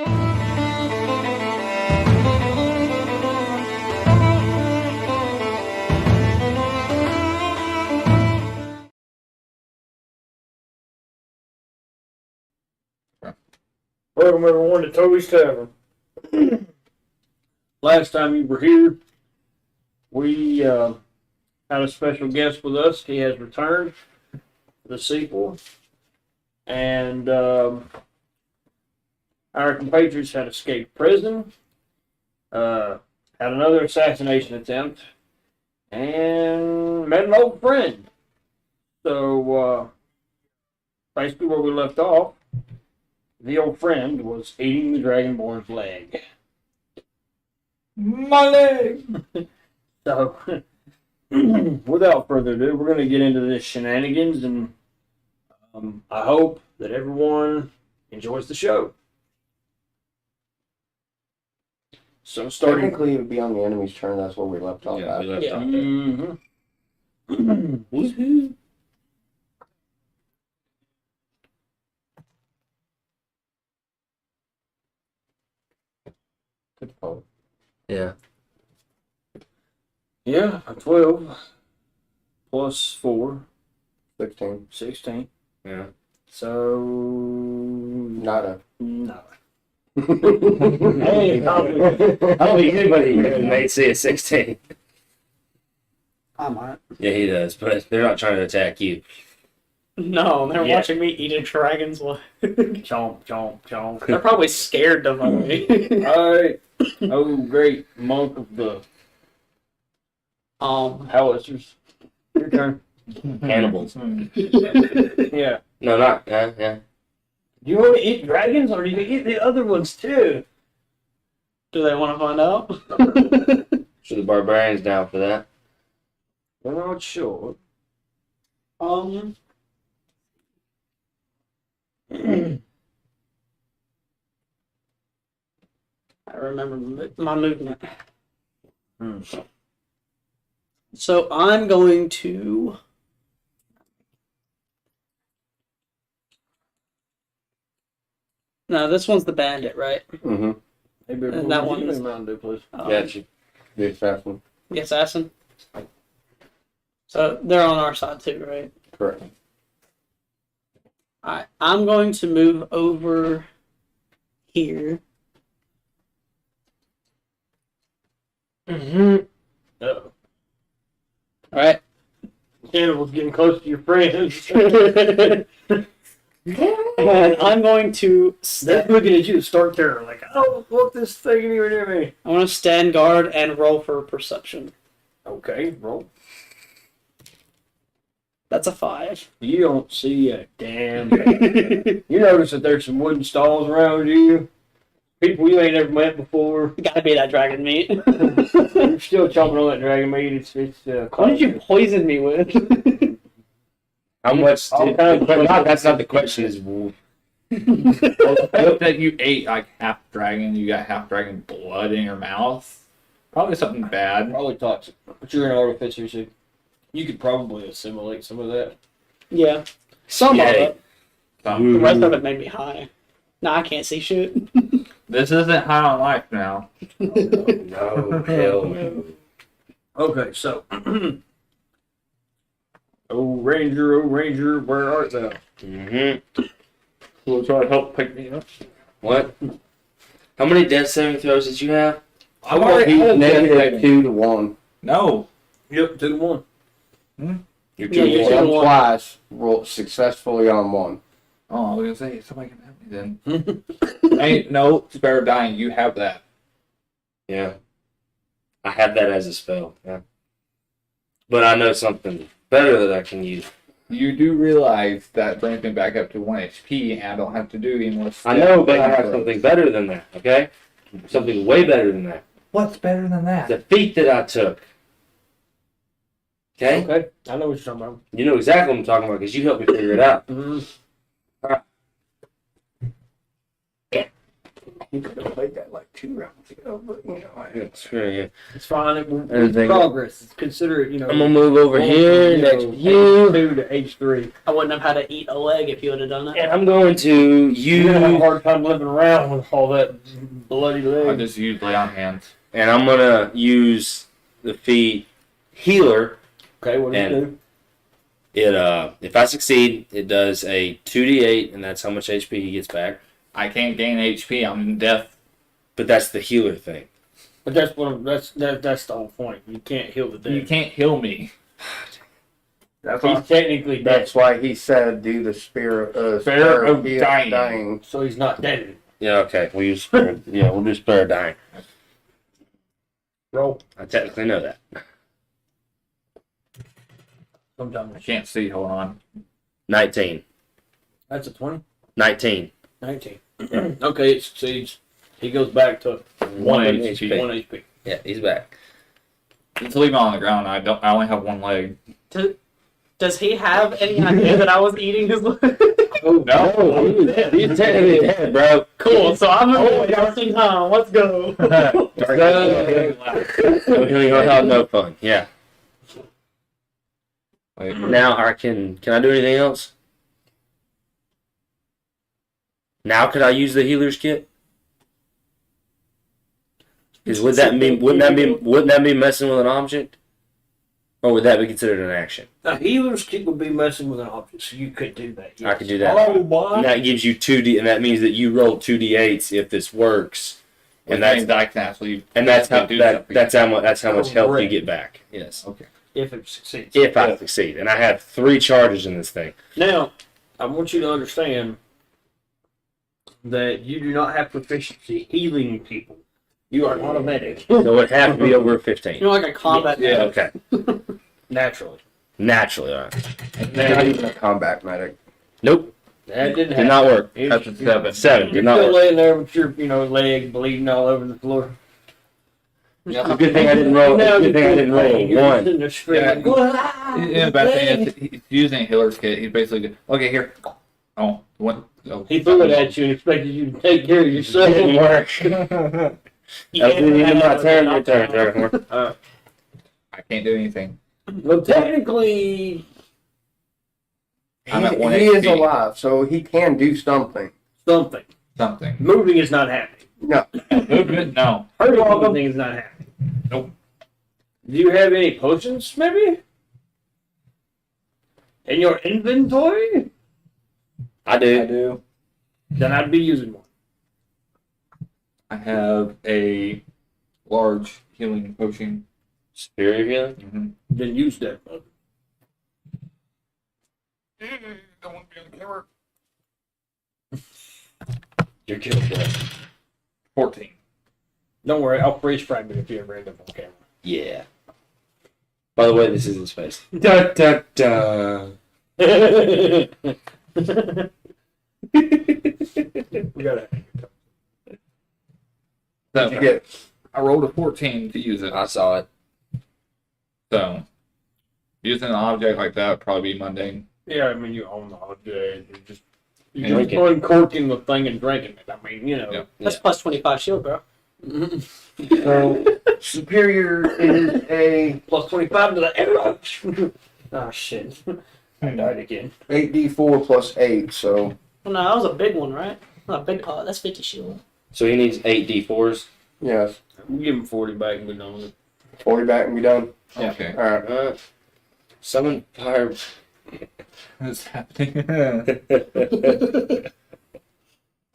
Welcome everyone to Toby's Tavern. Last time you were here, we had a special guest with us. He has returned for the sequel. And our compatriots had escaped prison, had another assassination attempt, and met an old friend. So, basically where we left off, the old friend was eating the Dragonborn's leg. My leg! So, without further ado, we're going to get into this shenanigans, and I hope that everyone enjoys the show. So, starting... Technically, it would be on the enemy's turn. That's where we left off at. Mm-hmm. Woohoo! Good call. Yeah. Yeah, a 12 plus 4, 16. 16. Yeah. So... Nada. No. Hey, I don't think anybody may see a 16. I might. Yeah, he does, but they're not trying to attack you. No, they're Yeah. watching me eat a dragon's leg. Chomp, chomp, chomp. They're probably scared of me. Alright. Oh, great monk of the howitzers. Your turn. Cannibals. Yeah. No, not. Yeah. Do you want to eat dragons or do you eat the other ones too? Do they want to find out? So the barbarian's down for that. We're not sure. I remember my movement. Hmm. So I'm going to. No, this one's the bandit, right? Mm-hmm. Hey, baby, And what that would one you is- do, Mountain Dew, please? Gotcha. The assassin. The assassin. So they're on our side too, right? Correct. Alright, I'm going to move over here. Mm-hmm. Uh-oh. Alright. Cannibal's getting close to your friends. And I'm going to They're looking at you to start terror, like, oh, look, this thing anywhere near me. I want to stand guard and roll for perception. Okay, roll. That's a 5. You don't see a damn thing. You notice that there's some wooden stalls around you. People you ain't never met before. Gotta be that dragon meat. You're still chomping on that dragon meat. It's What did you poison me with? How much? That's not the question. Is If that you ate like half dragon, you got half dragon blood in your mouth. Probably something bad. probably toxic, but you're an artificer, so you could probably assimilate some of that. Yeah. Some of Yay. it. The rest of it made me high. Nah, I can't see shit. This isn't high on life now. no, hell no. Okay, so. oh, Ranger, where art thou? Mm-hmm. Will try to help pick me up. What? How many death saving throws did you have? I'm already He's out of negative 2 to 1. No. Yep, 2 to 1. You're Yeah, doing you one. said- Jump twice, roll successfully on 1. Oh, I was gonna say somebody can help me then. Ain't no spare dying. You have that. Yeah. I have that as a spell. Yeah. But I know something better that I can use. You do realize that brings me back up to 1 HP, and I don't have to do any more. I know, but I have something better than that. Okay. Something way better than that. What's better than that? The feat that I took. Okay. Okay, I know what you're talking about. You know exactly what I'm talking about because you helped me figure it out. Mm-hmm. He could have played that like 2 rounds ago, but you know, Yeah. It's fine. It's Anything- progress. Consider it, you know. I'm gonna move over going here from, next know, to you, H2 to H3. I wouldn't have had to eat a leg if you would have done that. and I'm going to You're gonna have a use, hard time living around with all that bloody I leg. just use lay on hands. and I'm gonna use the feat healer. Okay, what do you And- do? It if I succeed, it does a 2d8, and that's how much HP he gets back. I can't gain HP. I'm deaf. But that's the healer thing. But that's what that's the whole point. You can't heal the dead. You can't heal me. that's He's why, technically dead, that's why he said do the spirit of heal dying. so he's not dead. Yeah, okay. We'll use spare, we'll do spare dying. Roll. I technically know that. I Sometimes. can't see. Hold on. 19. That's a 20. 19. 19. Okay, it succeeds. He goes back to 1 HP. HP. 1 HP. Yeah, he's back. Just leave him on the ground. I only have 1 leg. Does he have any idea that I was eating his leg? Oh, No, he's technically dead, bro. Cool, so I'm Oh, moving just in time. Let's go. He'll have no fun. Yeah. Wait, Now, can I do anything else? Now, could I use the healer's kit? Because wouldn't that be messing with an object, or would that be considered an action? A healer's kit would be messing with an object, so you could do that. I could do that. Oh, boy. And that gives you 2d, and that means that you roll 2d8s if this works, and that's I can actually. that's how do that, something. that's how much health you Correct. get back. Yes, Okay. If it succeeds. if I succeed, and I have 3 charges in this thing. Now, I want you to understand that you do not have proficiency healing people. You are not a medic. So it would have to be over 15. You're like a combat. Yeah. Okay, Naturally. naturally, all right. Not even a combat medic. Nope, That didn't did happen. not work. It- That's a 7. 7 You're did not still work. laying there with your, leg bleeding all over the floor. It's a good thing I didn't roll. It's a good thing I didn't roll a You're 1. sitting there screaming, Yeah. Yeah, the bad thing is he's using a healer's kit. He's basically okay here. Oh, what? Oh, He threw it at you and expected you to take care of It yourself. didn't work. That was the end of my turn. Your turn, Dragonmore. I can't do anything. Well, technically, I'm at 1 he is HP. alive, so he can do something. something. Something. Moving is not happening. No, Movement? No. Hurting anything is not happening. Nope. Do you have any potions, maybe? In your inventory? I I do. do. Then I'd be using one. I have a large healing potion. Superior healing. Mm-hmm. Then use that. Bug. Don't want to be on the camera. You're killed, bro. 14. Don't worry, I'll freeze frame it if you ever end up on camera. Yeah. By the way, this is in space. Da da da. We gotta. So you get I rolled a 14 to use it. I saw it. So using an object like that would probably be mundane. Yeah, I mean, you own the object. You're Yeah. just uncorking the thing and drinking it. I mean, Yeah. That's plus 25 shield, bro. so superior is a Plus 25 to the arrow. Oh, shit. I died again. 8d4 plus 8, so Well, no, that was a big one, right? Not a big pot. That's 50 shield. So he needs 8 d4s. yes, We'll give him 40 back and be done with it. 40 back and be done. Yeah. Okay. Alright. Summon fire. What's happening?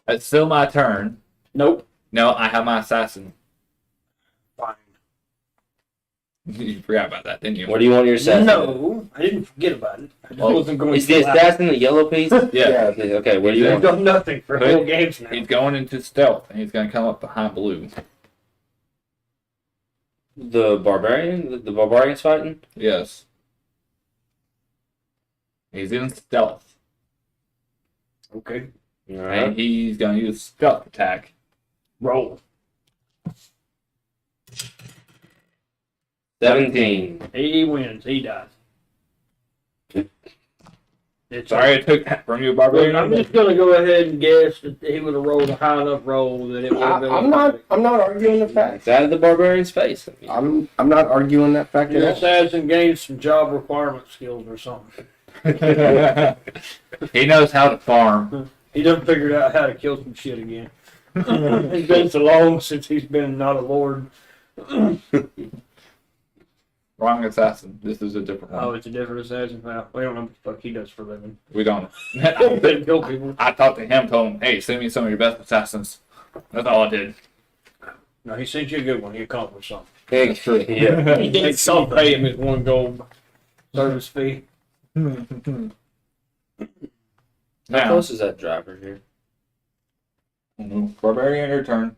It's still my turn. Nope. No, I have my assassin. Fine. You forgot about that, didn't you? What do you want your assassin? No, I didn't forget about it. I just Oh, wasn't going is the to. assassin the yellow piece? Yeah. Okay, what do you I've want? done nothing for whole games now. He's going into stealth, and he's going to come up behind Blue. The barbarian? The barbarian's fighting? Yes. He's in stealth, Okay. Alright. and he's going to use stealth attack. Roll. 17. He wins. He dies. It's Sorry I took that from you, Look, Barbarian. I'm just gonna go ahead and guess that he would have rolled a high enough roll that it would have been. I'm not arguing the fact. It's out of the barbarian's face. I mean, I'm not arguing that fact Your at all. assassin gained some job requirement skills or something. He knows how to farm. He done figured out how to kill some shit again. It's been so long since he's been not a lord. Wrong assassin. This is a different one. Oh, it's a different assassin. Well, we don't know what the fuck he does for a living. We don't. He didn't kill people. I talked to him, told him, hey, send me some of your best assassins. That's all I did. No, he sent you a good one. He accomplished something. yeah. He did I'll pay him his 1 gold service fee. How Now, close is that driver here? Barbarian, your turn.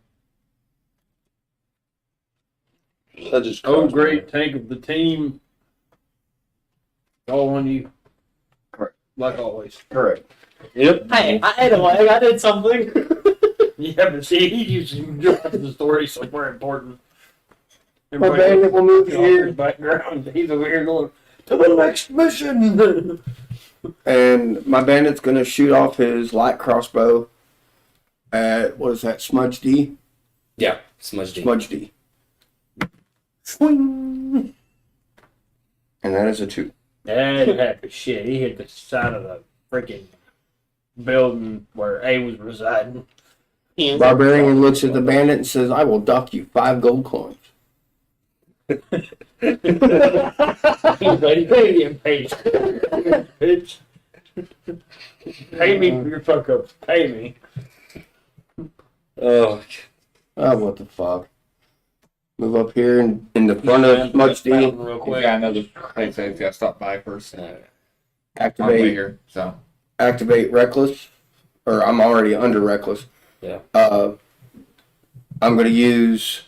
That just Oh, great tank of the team. All on you. Correct. Like always. Correct. Yep. Hey, I had a leg. I did something. Yeah, but see, he usually drops the story somewhere important. My bandit will move Here. here, Background. He's over here going to the next mission. and my bandit's gonna shoot off his light crossbow at what is that? Smudge D. Yeah. Smudge D. Smudge D. Swing. And that is a 2. That happy shit. He hit the side of the freaking building where A was residing. Barbarian looks at the bandit and says, "I will dock you 5 gold coins." He's ready. Pay me, bitch. Pay me for your fuck ups. Pay me. Oh. Oh, what the fuck? Move up here in the front of Smudge D. Real He's quick. got another place that he's got to stop by first. On the way Activate here, so. reckless, or I'm already under reckless. Yeah. I'm gonna use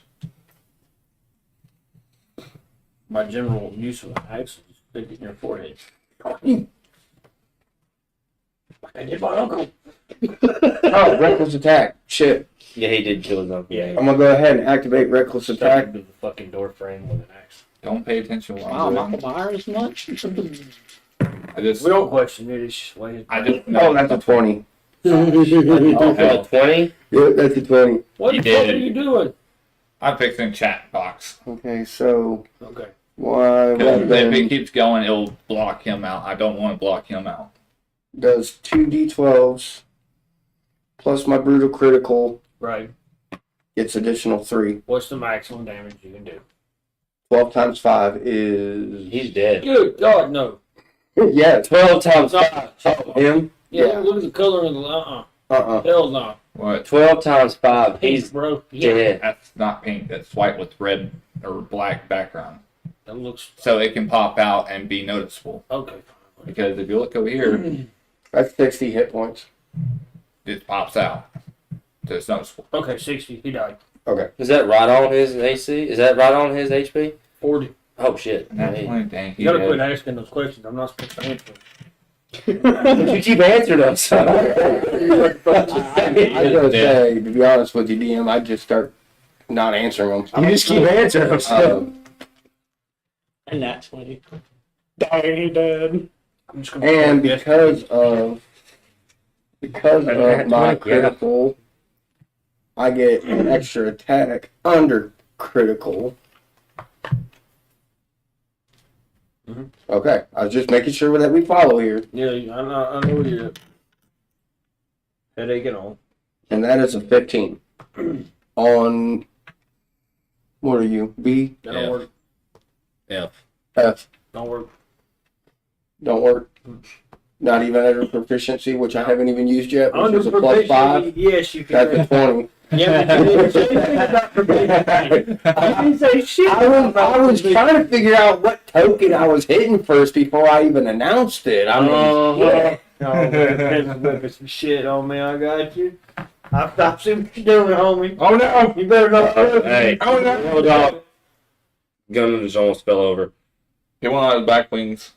My general use of an axe is stick it in your forehead. Like I did my uncle. reckless attack. Shit. Yeah, he did kill his uncle. Yeah. I'm gonna go ahead and activate reckless Stuck attack. into the fucking door frame with an axe. Don't pay attention while Wow, I'm Michael doing Myers much? it. I just, We don't question it. It's just way. I just, Oh, that's a 20. Oh, hell, 20? Yep, that's a 20. What You the fuck did. are you doing? I'm fixing chat box. Okay, so Okay. why Because if he weapon keeps going, it'll block him out. I don't want to block him out. does 2d12s plus my brutal critical Right. gets additional 3. What's the maximum damage you can do? 12 times 5 is He's dead. Good God, no. yeah, 12 times No. 5. him. Yeah, Yeah. look at the color of the. Hell no. What? 12 times 5. Pink, He's bro. Yeah. dead. That's not pink. That's white with red or black background. That looks. So it can pop out and be noticeable. Okay. Because if you look over here, That's 60 hit points. it pops out. So it's noticeable. Okay, 60. He died. Okay. Is that right on his AC? Is that right on his HP? 40. Oh, shit. That's Hey. point, dang. You gotta quit asking those questions. I'm not supposed to answer them. You keep answering them, son. I gotta say, to be honest with you, DM, I just start not answering them. You just keep answering them, son. And that's 20. Dang, he dead. I'm just gonna And guess. because of my 20, yeah. critical, I get an extra attack under critical. Mhm. Okay, I was just making sure that we follow here, Yeah, I know you're. Headache and all. and that is a 15 on. What are you? B, That don't Yeah. work. F. Don't work. Don't work. Not even at a proficiency, which I haven't even used yet, which Under is a plus 5. yes, you That's can. a 20. Yeah, but you didn't say anything about proficiency. You didn't say shit. I was trying to figure out what token I was hitting first before I even announced it. I mean, Yeah. Oh, man, whipping some shit on me. I got you. I've seen what you're doing, homie. Oh no! You better not. Hey. Oh no! Hold on. Gun just almost fell over. Get one out of his back wings.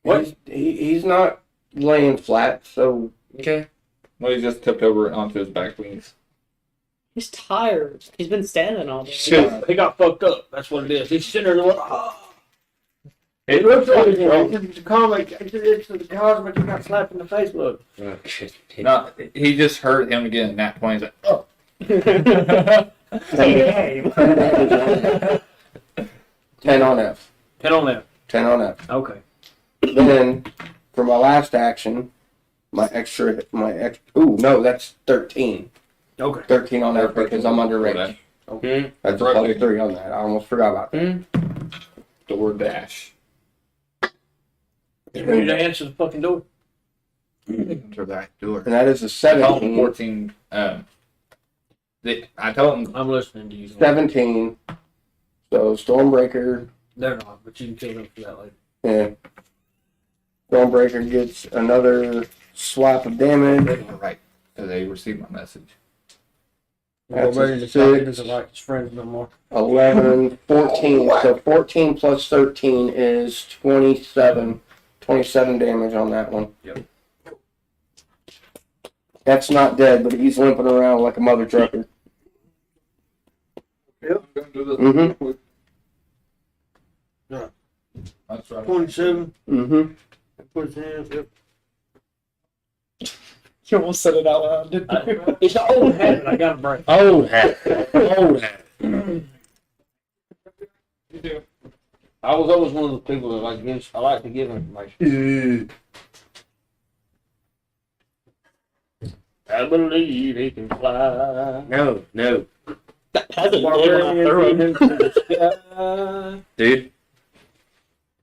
what? He's not laying flat, so Okay. Well, he just tipped over onto his back wings. He's tired. He's been standing all day. He got fucked up. That's what it is. He's sitting there going, oh. It looks like it's a comic. It's the cosmic you got slapped in the face. Look. Oh, good. No, he just heard him again. Nat 20. He's like, oh. 10 on F. 10 on that. 10 on F. Okay. Then, for my last action, ooh, no, that's 13. Okay. 13 on F because I'm under range. Okay. Okay. That's a plus 3 on that. I almost forgot about that. Door dash. You ready to answer the fucking door? Enter that door. And that is a I told him 17. 14. I told him I'm listening to you. 17. So, Stormbreaker, They're not, but you can kill them for that later. yeah. Stormbreaker gets another slap of damage. right because they received my message. That's Well, a ready to 6. doesn't like his friends no more. 11, 14. So 14 plus 13 is 27. 27 damage on that one. Yep. That's not dead, but he's limping around like a mother trucker. Mm-hmm. That's right. 27. Mm-hmm. Put his hands up. You almost said it out loud, didn't you? It's an old habit. I got to break. Old hat. Old hat. I was always one of those people that I like to give information. I believe he can fly. No. That hasn't Barbarian been through into the sky. Dude.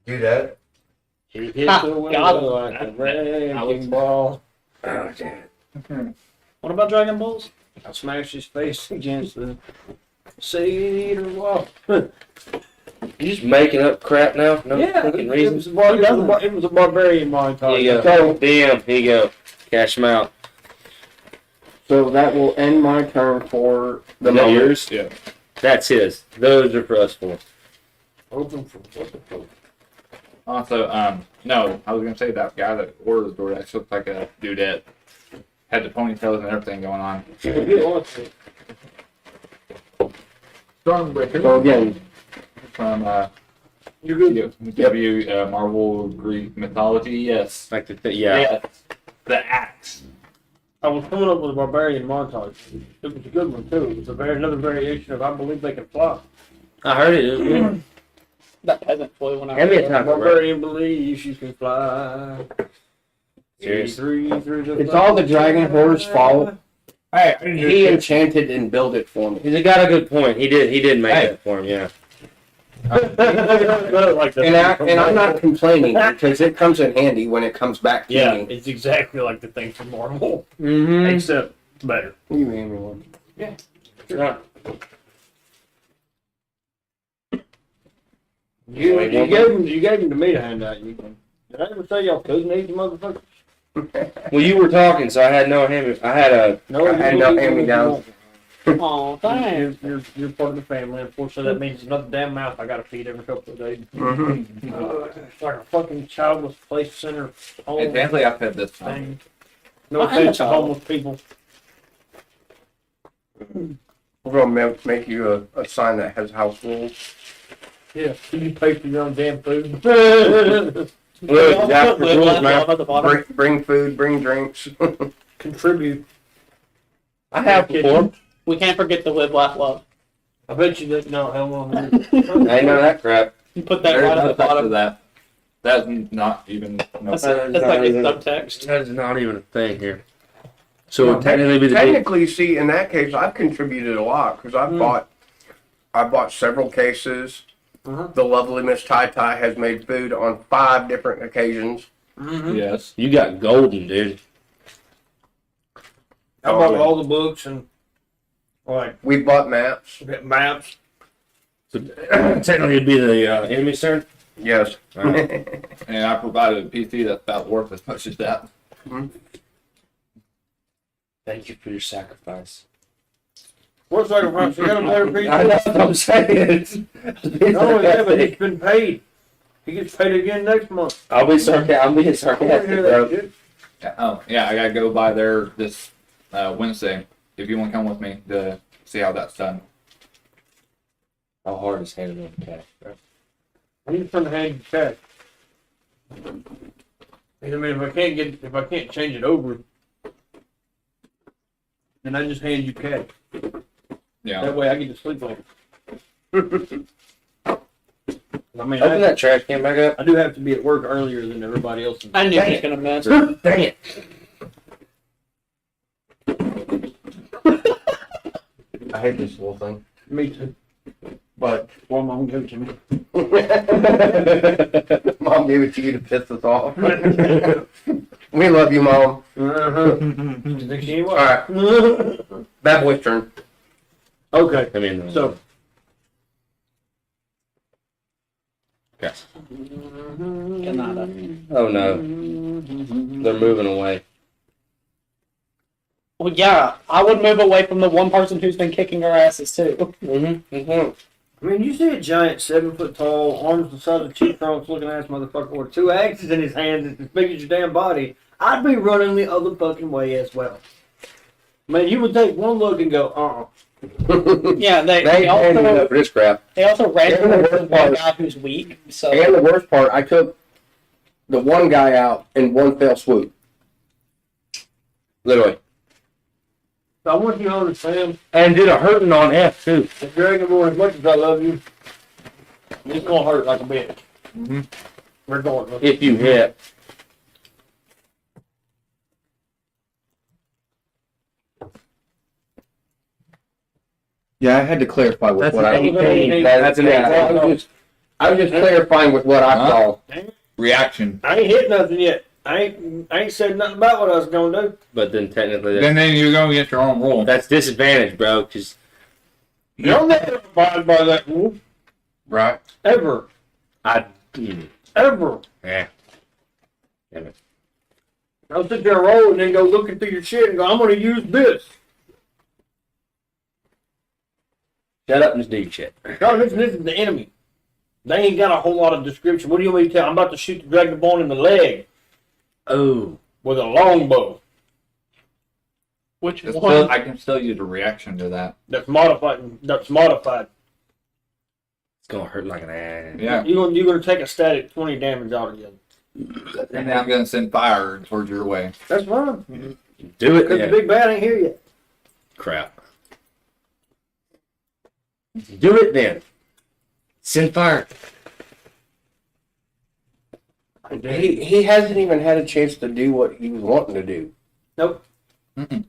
Do that. He hit Ha, the got window him. like a wrecking ball. Oh, damn. What about Dragon Balls? I smashed his face against the cedar wall. You just making up crap now? No Yeah, fucking it reason? was it was a barbarian montage. Here you go. Damn, here you go. Cash them out. So that will end my turn for the Is that moment. yours? Yeah. That's his. Those are for us four. Open for what the fuck? Also, no, I was gonna say that guy that ordered the door dash looked like a dudette. Had the ponytails and everything going on. Stormbreaker So again, from You're good. Marvel Greek mythology. Yes. Like the yeah. Yes. The axe. I was coming up with a barbarian montage. It was a good one too. It was another variation of I believe they can fly. I heard it. It was good. That peasant boy when I Hand me a was taco, bro. Barbarian believes you can fly. Serious. Through the it's all the Dragon Horror's fault. Hey, He enchanted and built it for me. He's got a good point. He did make Hey. that for him, yeah. like And I'm not complaining because it comes in handy when it comes back to Yeah, me. it's exactly like the thing from Marvel, Mm-hmm. except better. You hand me one. You gave him to me to hand out. Did I ever say y'all couldn't eat the motherfucker? Well, you were talking, so I had no hand. I had a. No, I had you no can eat hand-me-downs. Oh, thanks. You're part of the family. Unfortunately, that means another damn mouth I gotta feed every couple of days. Mm-hmm. It's like a fucking childless place center home Advancedly, I've had this time. thing. No I am a offense to child. homeless people. We're gonna make you a sign that has house rules. Yeah, you pay for your own damn food. Look, after Live, rules, laugh, man. love at the bottom. Bring food, bring drinks. Contribute. I have before. We can't forget the live, laugh, love. I bet you that no, hell no. I ain't none of that crap. You put that There's right at no the text to bottom. that. That's not even. No. That's like a subtext. That is not even a thing here. So it would technically be the date. Technically, see, in that case, I've contributed a lot because I bought several cases. Uh-huh. The lovely Miss Tai Tai has made food on 5 different occasions. Mm-hmm. Yes. You got golden, dude. I bought all the books and like We bought maps. maps. So technically, it'd be the enemy's turn. Yes. Alright. And I provided a PC that's about worth as much as that. Thank you for your sacrifice. What sacrifice? You got a better piece? I know what I'm saying. Not only that, but he's been paid. He gets paid again next month. I'm being sarcastic, I wanna hear bro. that shit. Yeah, oh, yeah, I gotta go by there this Wednesday. If you want to come with me to see how that's done. How hard is handing over cash, bro? I need to turn the hand you cash. I mean, if I can't change it over, then I just hand you cash. Yeah. That way I get to sleep later. I mean, Open that trash can back up. I do have to be at work earlier than everybody else. I knew he was gonna miss it. Dang it. I hate this little thing. Me too. But Well, mom gave it to me. Mom gave it to you to piss us off. We love you, Mom. You think she ain't All what? right, bad boy's turn. Okay. I mean, So yes. Canada. Oh no, they're moving away. Well, yeah, I would move away from the one person who's been kicking our asses too. Mm-hmm. I mean, you see a giant 7 foot tall, arms the size of cheek trunks looking ass motherfucker with 2 axes in his hands, it's as big as your damn body. I'd be running the other fucking way as well. Man, you would take one look and go, Yeah, They ain't handing also up for this crap. they also ran Yeah, the over worst one part- guy who's weak. So And the worst part, I took the one guy out in one fell swoop. Literally. I want you to understand, And did a hurting on F too. the Dragonborn, as much as I love you, it's gonna hurt like a bitch. Mhm. Regardless. If you hit. Yeah, I had to clarify with That's what an I. 18. That's an Yeah. 18. I was just clarifying with what I saw. Reaction. I ain't hit nothing yet. I ain't said nothing about what I was gonna do. But then technically, Then you're going against your own rule. that's disadvantage, bro. Because You'll never abide by that rule. Right. Ever. I. Ever. Yeah. Damn it. I'll sit there and roll and then go looking through your shit and go, I'm gonna use this. Shut up and just do your shit. No, listen, this is the enemy. They ain't got a whole lot of description. What do you want me to tell? I'm about to shoot the Dragonborn in the leg Oh. with a longbow. which It's one? still, I can still use a reaction to that. That's modified. That's modified. It's gonna hurt like an ass. Yeah. You're gonna take a static 20 damage altogether. And then I'm going to send fire towards your way. That's fine. Do it. Because Yeah. the big bad ain't here yet. Crap. Do it then. Send fire. He hasn't even had a chance to do what he was wanting to do. Nope. Mm-mm.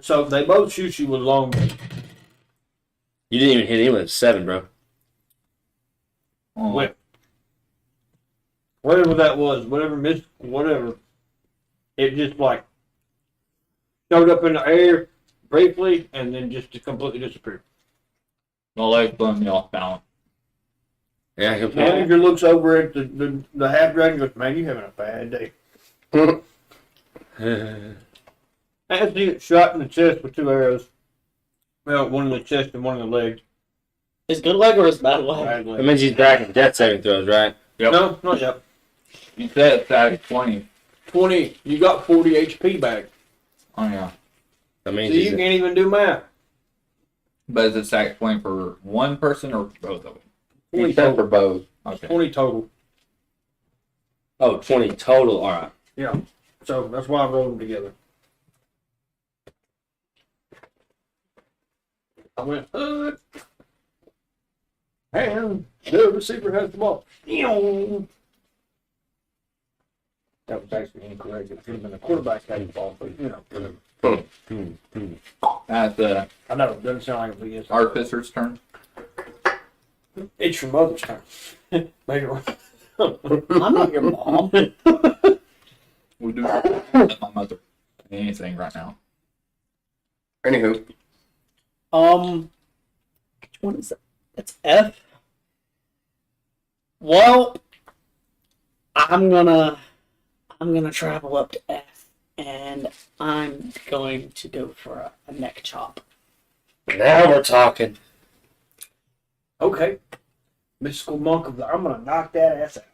So they both shoot you with longbow. You didn't even hit him with a 7, bro. Oh. Whip. Whatever that was, whatever. It just like showed up in the air briefly and then just completely disappeared. My leg's blowing me off balance. Yeah, he'll Manager looks over at the half dragon and goes, man, you having a bad day. I see it shot in the chest with 2 arrows. Well, one in the chest and one in the leg. His good leg or his bad leg? Bad That leg. means he's back in death saving throws, right? Yep. No, not yet. You said it's at 20. 20. You got 40 HP back. Oh, yeah. That So means you he's can't even do math. But is it stack 20 for one person or both of them? 20 He said for total. both. Okay. 20 total. 20 total. All right. Yeah. So that's why I rolled them together. I went, and the receiver has the ball. That was actually incorrect. It should have been the quarterback had the ball, but you know, whatever. That's I know, it doesn't sound like it is. Artificer's turn. It's your mother's turn. Make it right. I'm not your mom. We do not let my mother do anything right now. Anywho, Which one is that? That's F. Well, I'm gonna travel up to F, and I'm going to go for a neck chop. Now we're talking. Okay. Mystical monk of the, I'm gonna knock that ass out.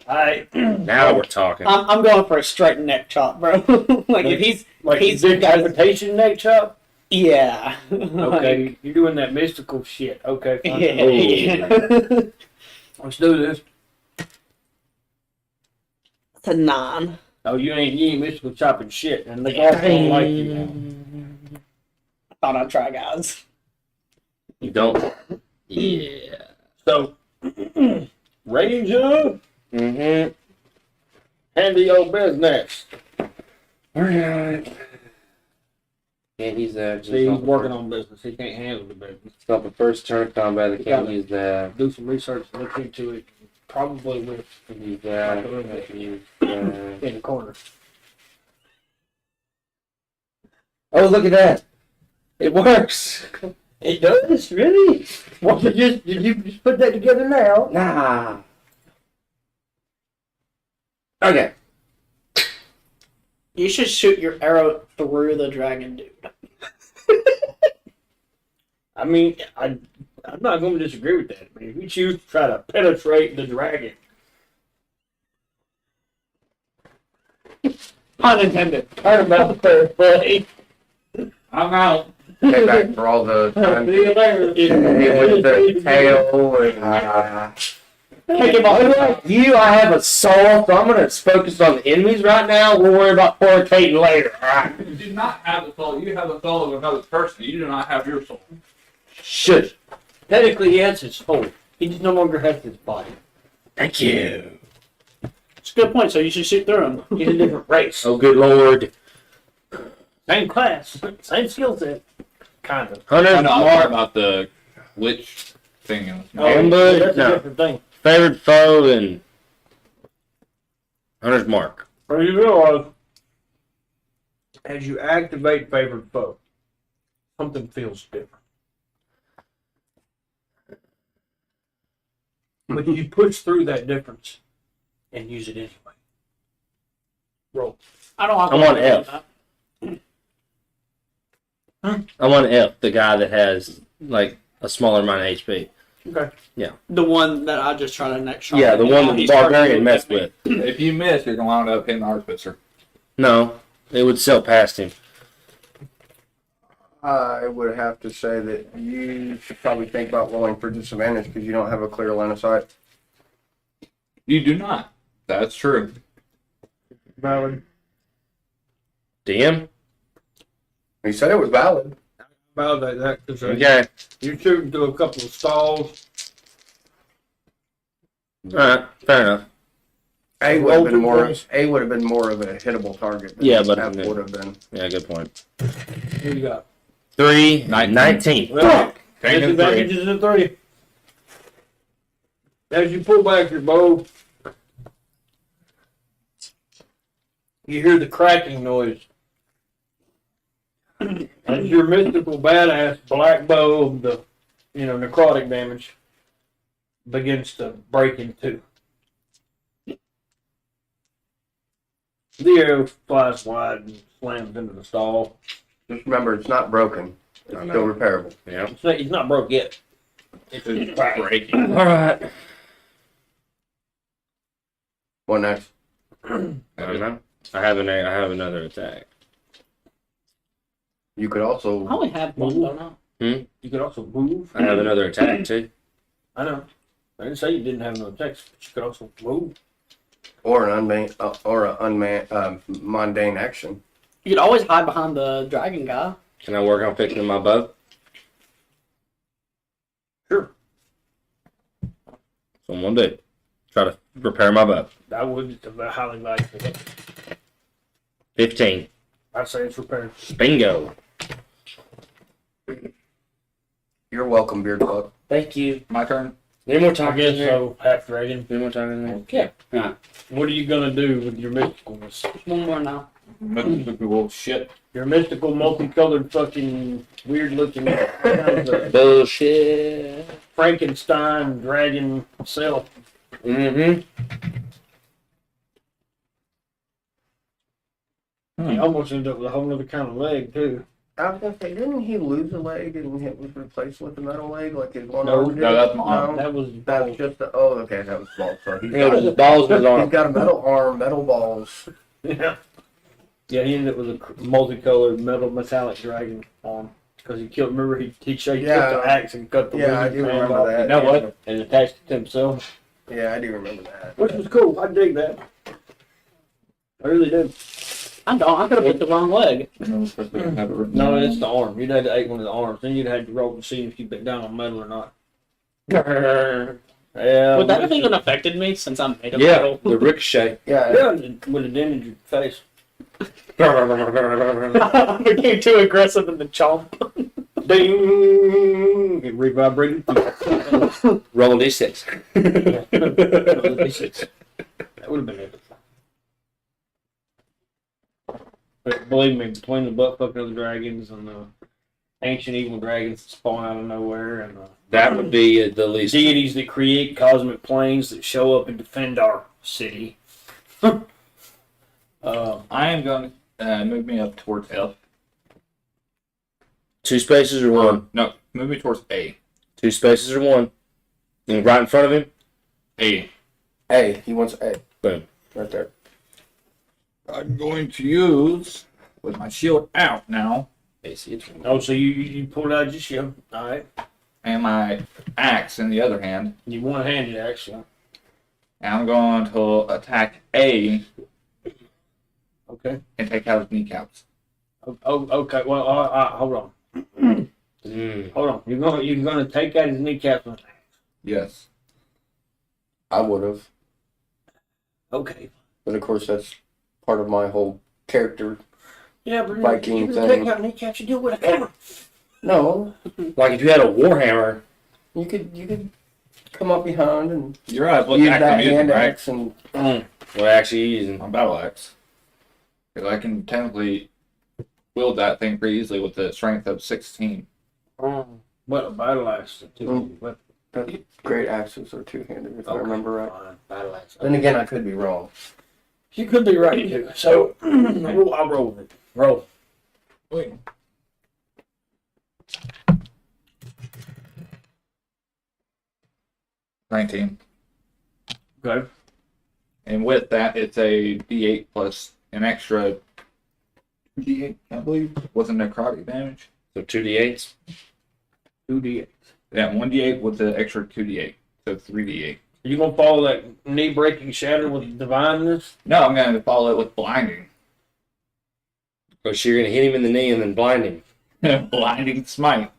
Alright. Now we're talking. I'm going for a straight neck chop, bro. Like if he's Like He's- decapitation neck chop? yeah. Okay, Like, you're doing that mystical shit. Okay, fine. yeah. Let's do this. to 9. Oh, you ain't mystical chopping shit, and the golf don't like you. I thought I'd try, guys. You don't. Yeah. So, Ranger, Mm-hmm. handle your business. Alright. Can't use that. See, he's working on business. He can't handle the business. Stop the first turn of combat. They You can't gotta- use that. Do some research, look into it. Probably with Use that. I can use that. in the corner. Oh, look at that! It works. It does, really? What, did you just put that together now? Nah. Okay. You should shoot your arrow through the dragon dude. I mean, I'm not going to disagree with that. I mean, if you choose to try to penetrate the dragon, Unintended. turn about the fair play. I'm out. Pay back for all the time. See you later. With the tail and Kick him off. Unlike you, I have a soul, so I'm gonna focus on the enemies right now. We'll worry about fornicating later. Alright. You do not have the soul. You have the soul of another person. You do not have your soul. Shush. Technically, he has his soul. He just no longer has his body. Thank you. It's a good point, so you should shoot through him. He's a different race. Oh, good lord. Same class, same skill set. Kind of. I Hunter's know I'm mark. about the witch thing. Ambush? That's a No. different thing. Favored foe and Hunter's mark. But you realize, as you activate favored foe, something feels different. But you push through that difference and use it anyway. Roll. I don't have I'm to on worry about F. that. I'm on F, the guy that has like a smaller amount of HP. Okay. The one that I just tried to next shot. Yeah, the one that the He's starting to barbarian look messed at me. with. If you miss, you're gonna wind up hitting the artificer. No, it would sail past him. I would have to say that you should probably think about rolling for disadvantage because you don't have a clear line of sight. You do not. That's true. Valid. DM? He said it was valid. Validate that because Okay. you're shooting through a couple of stalls. Alright, fair enough. A would have been more. Multiple. A would have been more of a hittable target. Than Yeah, but- F would have been. Yeah, good point. What do you got? 3, 19. 19. Well, Taking disadvantage is a 3. As you pull back your bow, you hear the cracking noise. As your mystical badass black bow of the, necrotic damage begins to break in two. The arrow flies wide and slams into the stall. Just remember, it's not broken. It's I still know. repairable. Yeah. He's not broke yet. It's It's cracked. breaking. Alright. What next? I don't know. I have another attack. You could I also. only have one, don't I? You could also move. I have another attack too. I know. I didn't say you didn't have no attacks, but you could also move. Or an mundane action. You could always hide behind the dragon guy. Can I work on fixing my bow? Sure. So I'm gonna do. Try to repair my bow. I would highly value it. 15. I'd say it's repaired. Bingo. You're welcome, Beard Club. Thank you. My turn. Any more I talking guess in there? so, half dragon. Any more talking in there? Yeah. Alright. What are you gonna do with your mysticalness? One more now. Mythical shit. Your mystical, multicolored, fucking, weird-looking Bullshit. Frankenstein dragon self. Mm-hmm. He almost ended up with a whole other kind of leg too. I was gonna say, didn't he lose a leg and it was replaced with a metal leg like his one No, arm did? no, that's my arm. That was That's just the. Oh, okay, that was balls. So he's Yeah, got, the balls was he's on. got a metal arm, metal balls. Yeah. Yeah, he ended up with a multicolored metallic dragon arm. Because he killed, remember he took Yeah. the axe and cut the Yeah, I wizard's do hand remember off that. You know what? and attached it to himself. Yeah, I do remember that. Which was cool. I dig that. I really do. I could have picked the wrong leg. No, especially when I have it written No, down. it's the arm. You'd had to ate one of the arms. Then you'd had to roll and see if you bit down on metal or not. Yeah. Would that have even affected me since I'm made of Yeah, metal? the ricochet. Yeah. Yeah, it would have dented your face. I became too aggressive in the chomp. Ding! It re-vibrated. Roll d6. That would have been it. But believe me, between the butt fucking of the dragons and the ancient evil dragons that spawn out of nowhere and the That would be the least. deities that create cosmic planes that show up and defend our city. I am going to move me up towards F. 2 spaces or 1? No, move me towards A. 2 spaces or 1? And right in front of him? A. A. He wants A. Boom. Right there. I'm going to use, with my shield out now, AC. Oh, so you pulled out your shield. All right. and my axe in the other hand, You one-handed, actually. and I'm going to attack A Okay. and take out his kneecaps. Oh, okay. Well, hold on. Hold on. You're gonna take out his kneecaps. Yes. I would have. Okay. But of course, that's part of my whole character. Yeah, but Viking you're gonna thing. take out kneecaps. You do it with a hammer. No, Like if you had a warhammer. you could come up behind and You're right. What use axe that I'm using, hand right? axe and What actually you using? My battle axe. Because I can technically wield that thing pretty easily with the strength of 16. What a battle axe. What great axes are two-handed, if I remember right. fine, battle axe. Then again, I could be wrong. You could be right too. So I'll roll with it. Roll. Wait. $19. Okay. And with that, it's a D8 plus an extra 2D8, I believe. Wasn't necrotic damage? So 2d8s. 2d8. Yeah, 1D8 with the extra 2D8. So 3D8. You gonna follow that knee-breaking shatter with divineness? No, I'm going to follow it with blinding. Oh, so you're gonna hit him in the knee and then blind him. Blinding smite.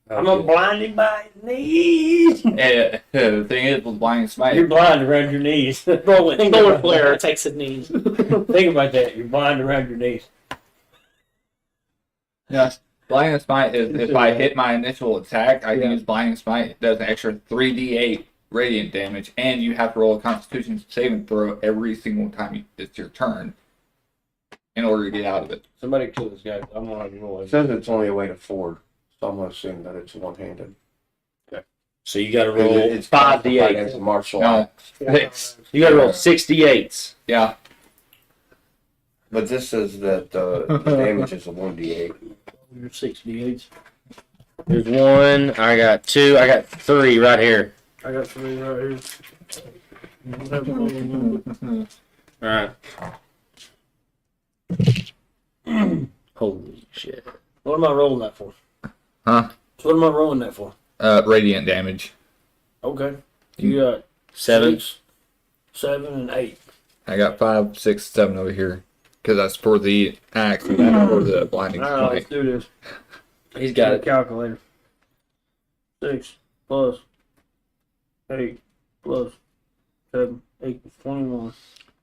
I'm gonna blind him by his knees. The thing is, with blinding smite, You're blind around your knees. Solar Think about flare that. takes a knee. Think about that. You're blind around your knees. yeah, blinding smite is if I hit my initial attack, I Yeah. can use blinding smite. It does an extra 3d8 radiant damage, and you have to roll a Constitution saving throw every single time it's your turn in order to get out of it. Somebody kill this guy. I'm gonna have to roll It it. says it's only a way to forward, so I'm gonna assume that it's one-handed. So you gotta roll It's 5d8. It's a martial No. art. Six. You gotta roll 6d8s. Yeah. But this says that the damage is a 1d8. You're 68. There's 1. I got 2. I got 3 right here. I got 3 right here. All right. Holy shit. What am I rolling that for? Huh? So what am I rolling that for? Radiant damage. Okay. You got 7. 6, 7, and 8. I got 5, 6, 7 over here. Because that's for the axe and that's for the blinding All right, let's smite. do this. He's got it. Calculator. 6 plus 8 plus 7 equals 21.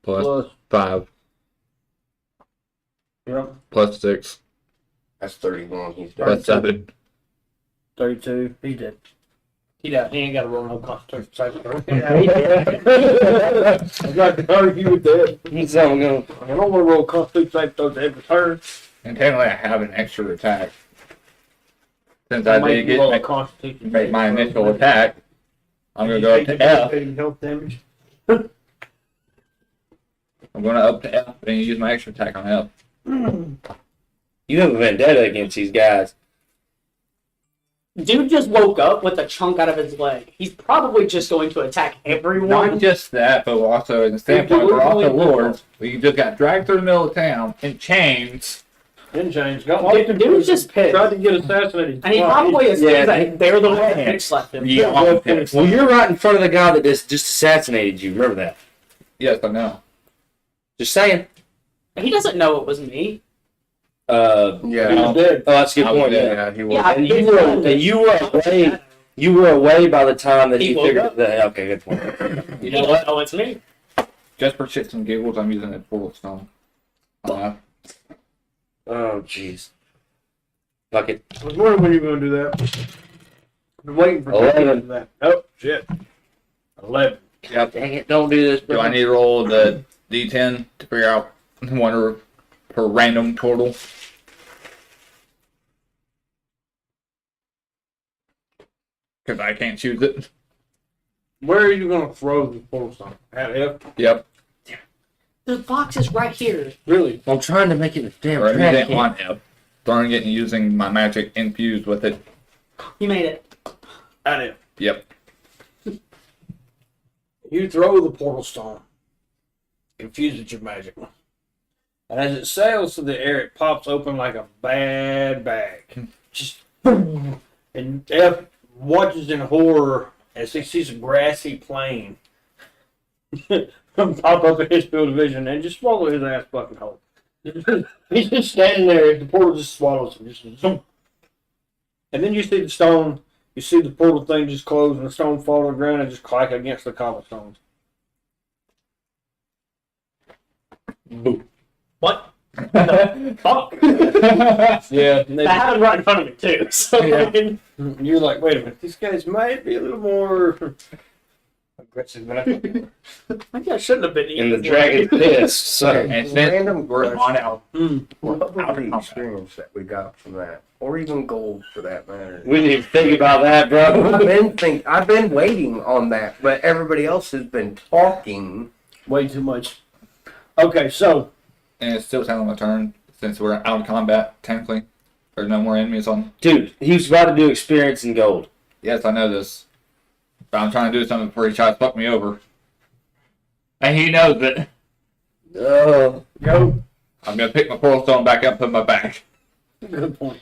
Plus Plus 5, yep, plus 6, That's 31. He's dead. plus 7. 32. He's dead. He died. He ain't got to roll no concentration saving throw. Yeah, he did. I got to argue with that. He's gonna I don't want to roll concentration saving throws every turn. And technically I have an extra attack. Since I Make did you roll a get constitution make my saving throw. initial attack, I'm going to go up to F. Health damage. I'm going to up to F and use my extra attack on F. You have a vendetta against these guys. Dude just woke up with a chunk out of his leg. He's probably just going to attack everyone. Not just that, but also in the standpoint, we're also lords. We just got dragged through the middle of town in chains. Didn't change. Got Dude, locked in dude was prison. just pissed. Tried to get assassinated. And he twice. probably assumes Yeah, that they're the ones that bitch slapped him. Yeah, I'm pissed. Well, you're right in front of the guy that just assassinated you. Remember that. Yes, I know. Just saying. He doesn't know it was me. Yeah. You did. Oh, that's a good I was point. dead. Yeah. Yeah, he was. Yeah, And you were away. You were away by the time that He he woke figured up. that. Okay, good point. You know what? Oh, it's me. Just for shits and giggles, I'm using a portal stone. Oh, jeez. Fuck it. I was wondering when you were going to do that. Been waiting for you to do that. Oh, shit. 11. Yep. Dang it! Don't do this, Do bro. I need to roll the D10 to figure out one per random portal? Because I can't choose it. Where are you going to throw the portal stone? At F? Yep. The box is right here. Really? I'm trying to make it a damn Or track anything can. on F. Throwing it and using my magic infused with it. You made it. At F. Yep. You throw the portal stone. Confuse it your magic. And as it sails through the air, it pops open like a bad bag. Just boom. And F watches in horror as he sees a grassy plain pop up in his field of vision and just swallow his ass fucking whole. He's just standing there, the portal just swallows him. Just zoom. And then you see the stone, you see the portal thing just close and the stone fall to the ground and just clack against the cobblestones. Boom. What? Fuck. Yeah. And That happened right in front of me too. So Yeah. I mean, you're like, wait a minute, these guys might be a little more aggressive than I thought. maybe I shouldn't have been And the eating. dragon's pissed. So And then Random we're question. on out. What was Out of the combat. experience that we got from that? Or even gold for that matter. we need to think about that, bro. I've been waiting on that, but everybody else has been talking. Way too much. Okay, so And it's still time on my turn since we're out of combat, technically. There's no more enemies on. Dude, he was about to do experience in gold. Yes, I know this. But I'm trying to do something before he tries to fuck me over. And he knows it. Oh, go. I'm going to pick my portal stone back up and put it in my bag. Good point.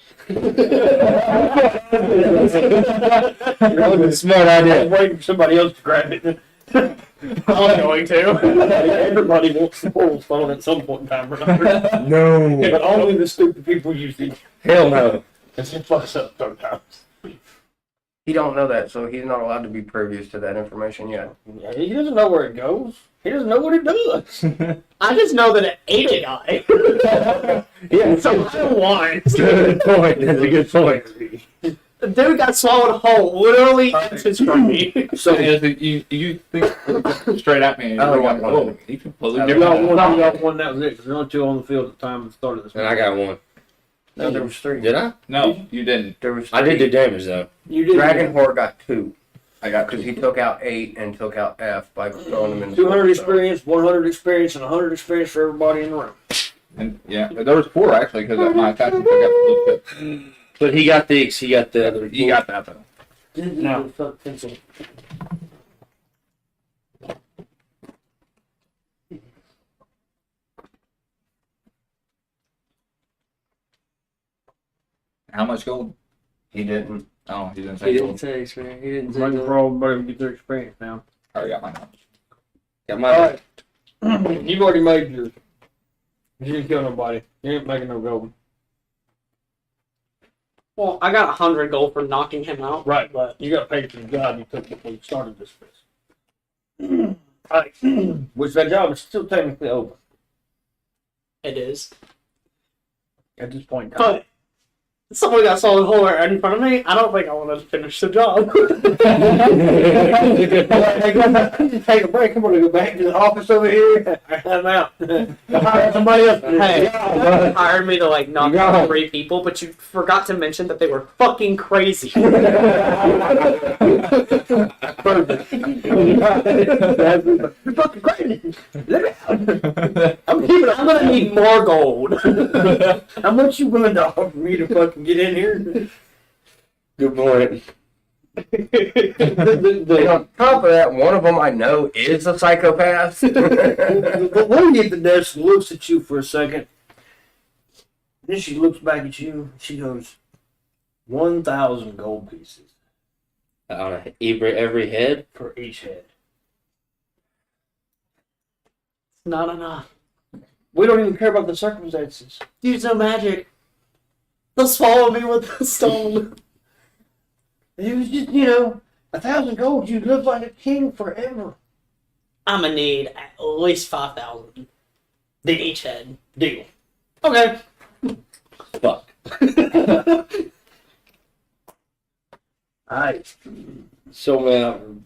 that was a smart I was idea. waiting for somebody else to grab it. I'm going to. Everybody wants the portal stone at some point in time or another. No. But only the stupid people use it. Hell no. Because it fucks up sometimes. He don't know that, so he's not allowed to be previous to that information yet. Yeah, he doesn't know where it goes. He doesn't know what it does. I just know that it ate a guy. Yeah, So I don't want. good point. That's a good point. The dude got swallowed whole, literally inches from me. So you think straight at me and Oh, you're like, yeah. oh, he completely Oh, You different. got one, that was it. Because there were only two on the field at the time of the start of this. And I got one. No, there was three. Did I? No, you didn't. There was I did three. do damage though. You did. Dragon Horde got 2. I got Because two. he took out 8 and took out F by throwing them in the 200 portal stone. experience, 100 experience, and 100 experience for everybody in the room. And yeah, there was 4 actually because my attachment took out a little bit. But he got the other. You got that though. No. How much gold? He didn't. Oh, he didn't say gold. say experience. He didn't Running for all everybody to get their experience now. I already got mine. Got my You've already made yours. You didn't kill nobody. You ain't making no gold. Well, I got 100 gold for knocking him out. Right. But You got to pay for the job you took before you started this place. Right. Which that job is still technically over it is. at this point in time. But someone got swallowed whole right in front of me. I don't think I want to finish the job. Take a break. I'm going to go back to the office over here. I'm out. Hire somebody else. Hey, you hired me to like knock You got out it. 3 people, but you forgot to mention that they were fucking crazy. Perfect. You're fucking crazy. Let me out. I'm gonna need more gold. How much you willing to offer me to fucking get in here? good point. And on top of that, one of them I know is a psychopath. The lady at the desk looks at you for a second. Then she looks back at you. She goes, 1,000 gold pieces On every head. for each head. Not enough. We don't even care about the circumstances. Use no magic. They'll swallow me with the stone. It was just, 1,000 gold. You'd live like a king forever. I'm gonna need at least 5,000. Then each head. Deal. Okay. Fuck. Alright. So man,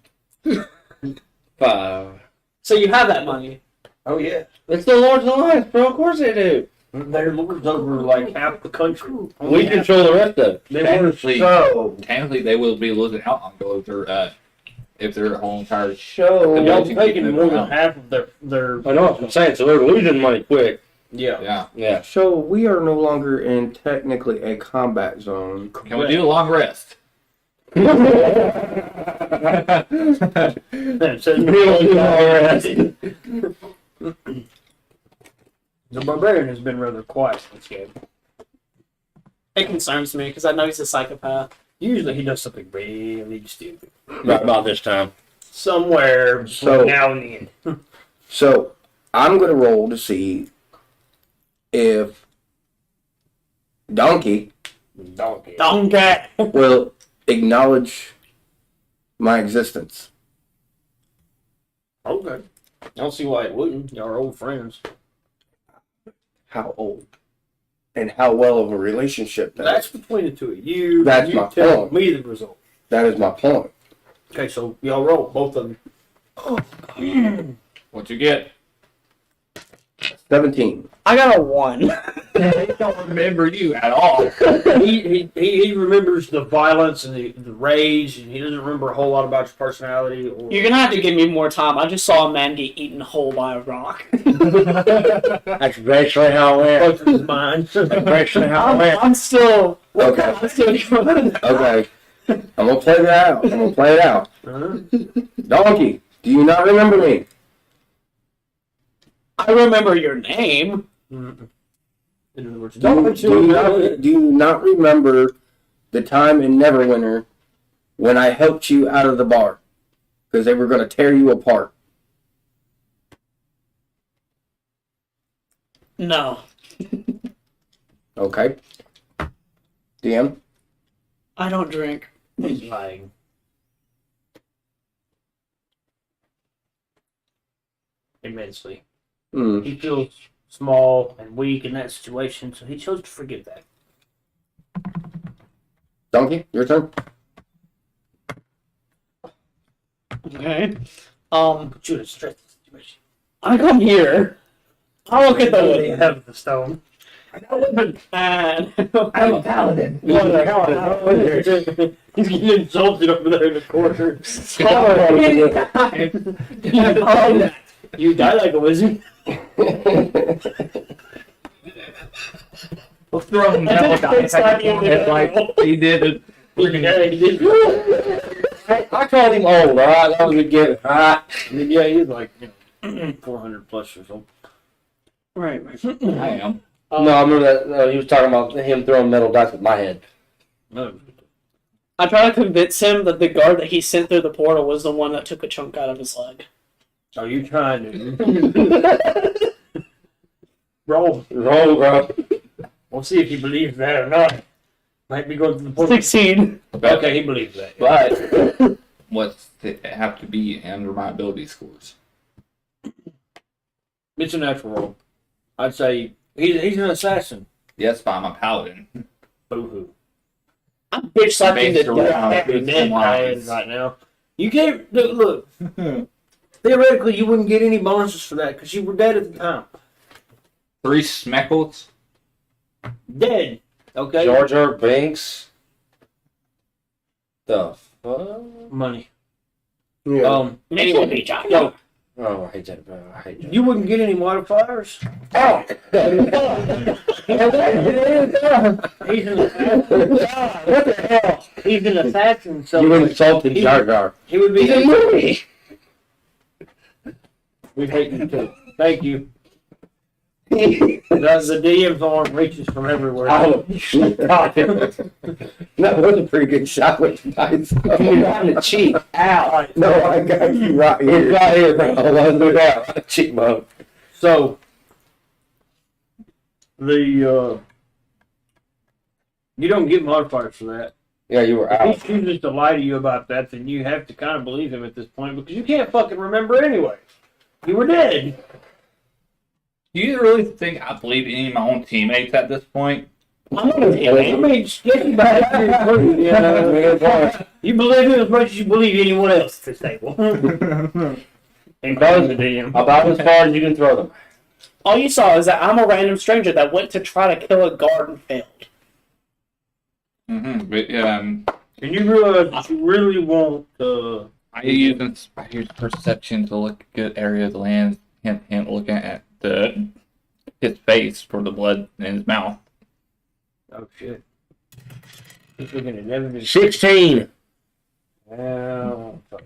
5. So you have that money. Oh, yeah. It's the Lord's Alliance, bro. Of course they do. They're lords over like half the country. We control the rest of it. They were Technically- so. Technically, they will be losing out on gold if their whole entire Show. Y'all taking more than half of their. I know what I'm saying. So they're losing money quick. Yeah. Yeah. Yeah. So we are no longer in technically a combat zone. Can we do a long rest? The barbarian has been rather quiet in this game. It concerns me because I know he's a psychopath. Usually he does something really stupid. Right about this time. Somewhere So- now and then. So I'm gonna roll to see if Donkey Donkey. Okay. will acknowledge my existence. Okay. I don't see why it wouldn't. Y'all are old friends. How old and how well of a relationship that That's is. between the two of you. That's you my tell point. me the result. That is my point. Okay, so y'all roll, both of them. What you get? 17. I got a 1. They don't remember you at all. he remembers the violence and the rage, and he doesn't remember a whole lot about your personality. Or You're gonna have to give me more time. I just saw a man get eaten whole by a rock. That's basically how it went. both of his mind. That's basically how it went. I'm still. Okay. I'm still going. Okay. I'm gonna play that out. I'm gonna play it out. Uh-huh. Donkey, do you not remember me? I remember your name. In other words, Do you not remember the time in Neverwinter when I helped you out of the bar? Because they were going to tear you apart. No. Okay. DM? I don't drink. He's lying. Immensely. Hmm. He feels small and weak in that situation, so he chose to forgive that. Donkey, your turn. Okay. Put you in a stressful situation. I come here. I look at the They wood. have the stone. And I'm a paladin. He's getting insulted over there in the corner. You die like a wizard. We'll throw him I down. did fix that unit. It's like he did it. Yeah, he did. I called him old, alright? That was a good. Alright. Yeah, he's like 400 plus or something. right. I am. No, I remember that. He was talking about him throwing metal dice with my head. No. I try to convince him that the guard that he sent through the portal was the one that took a chunk out of his leg. Are you trying to roll? Roll, bro. We'll see if he believes that or not. Might be going to the portal. 16. Okay, he believes that. But What's it have to be under my ability scores? It's a natural roll. I'd say he's an assassin. Yes, but I'm a paladin. Boo-hoo. I'm bitch slapping Based the around death. You're good dead wise. right now. You can't look. Theoretically, you wouldn't get any bonuses for that because you were dead at the time. 3 smeckles. Dead. Okay. Jar Jar Binks. The fuck? Money. Yeah. Anyone be John. Yo, Oh, I hate that, bro. I hate that. you wouldn't get any modifiers. Oh! He's an assassin. What the hell? He's an assassin, so You insulted Jar Jar. he would be. He's a movie. We'd hate you too. Thank you. The DM's arm reaches from everywhere. Oh, That was a pretty good shot with the dice. you're on the cheek. Ow. No, I got you right He's here. right here, bro. Look out. Cheekbone. So, You don't get modifiers for that. Yeah, you were If he out. chooses to lie to you about that, then you have to kind of believe him at this point because you can't fucking remember anyway. You were dead. Do you really think I believe any of my own teammates at this point? I mean, get you back to your group, you know. You believe him as much as you believe anyone else at this table. Including the DM. About as far as you can throw them. All you saw is that I'm a random stranger that went to try to kill a guard and failed. Mm-hmm. But And you realize that you really want I use perception to look at good area of the land. Him looking at his face for the blood in his mouth. oh shit. He's looking at everything. 16. Oh, fuck.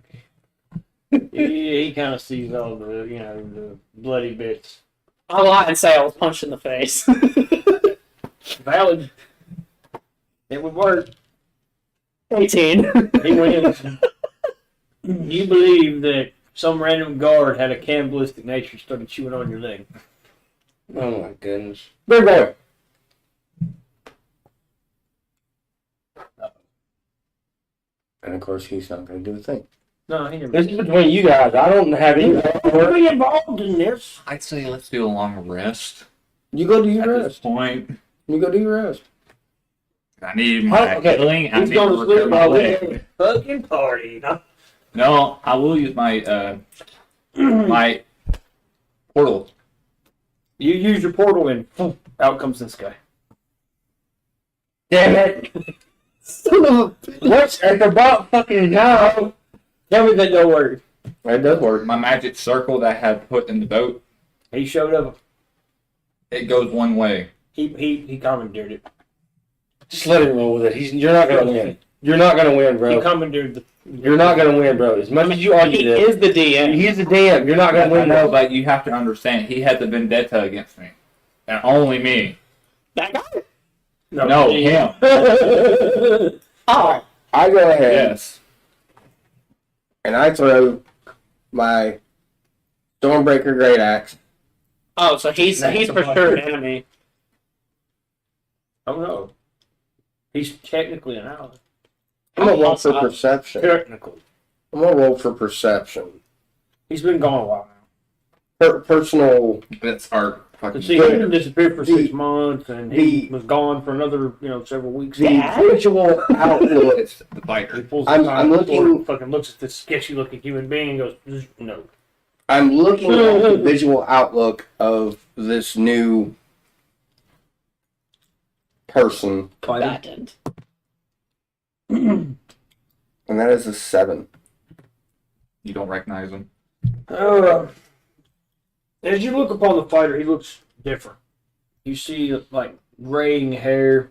He kind of sees all the, the bloody bits. I'll lie and say I was punched in the face. Valid. It would work. 18. He wins. You believe that some random guard had a cannibalistic nature and started chewing on your leg. Oh my goodness. Big boy. And of course, he's not going to do a thing. No, he never. This is between you guys. I don't have any. We're be involved in this. I'd say let's do a long rest You go do your at this rest. point. You go do your rest. I need my Okay, healing. I He's need going to to recover sleep my while leg. we fucking party. No? No, I will use my my portal. You use your portal and out comes this guy. Damn it! Son of a bitch. What's at the about fucking now? Tell me that don't work. It does work. My magic circle that I had put in the boat, He showed up. it goes one way. He commandeered it. Just let him roll with it. You're not gonna win. You're not gonna win, He bro. commandeered the. You're not gonna win, bro. As much as you argue He this, is the DM. he's a DM. You're not gonna I win, know, bro. but you have to understand, he had the vendetta against me, and only me. That guy? No, him. Oh. I go ahead Yes. and I throw my Stormbreaker Great Axe. Oh, so he's for sure an enemy. Oh no. He's technically an ally. I'm gonna roll for perception. Technically. I'm gonna roll for perception. He's been gone a while now. Personal. That's our fucking. See, he didn't disappear for 6 months, and he the- was gone for another, several weeks. The visual outlook. It's the fighter. He pulls I'm the time looking- forward, fucking looks at this sketchy-looking human being and goes, no. I'm looking at the visual outlook of this new person, Combatant. and that is a 7. You don't recognize him. As you look upon the fighter, he looks different. You see, like, graying hair.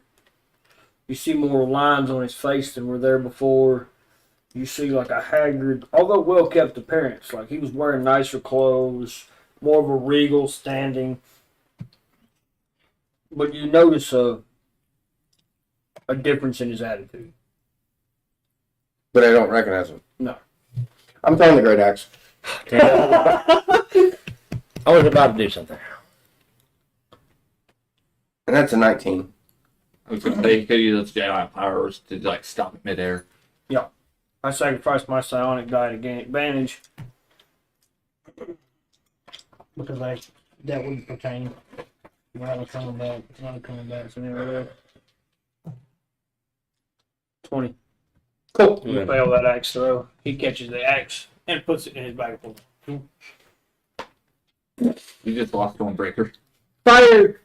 You see more lines on his face than were there before. You see, like, a haggard, although well-kept appearance. Like, he was wearing nicer clothes, more of a regal standing. But you notice a difference in his attitude. But I don't recognize him. No. I'm throwing the Great Axe. I was about to do something. And that's a 19. I was gonna say, you could use those Jedi powers to, like, stop it midair. I sacrificed my psionic die to gain advantage. Because that wouldn't pertain. We're not coming back. It's not coming back. So anyway, 20. Cool. You fail that axe throw. He catches the axe and puts it in his bag of holding. You just lost Stormbreaker. Fire!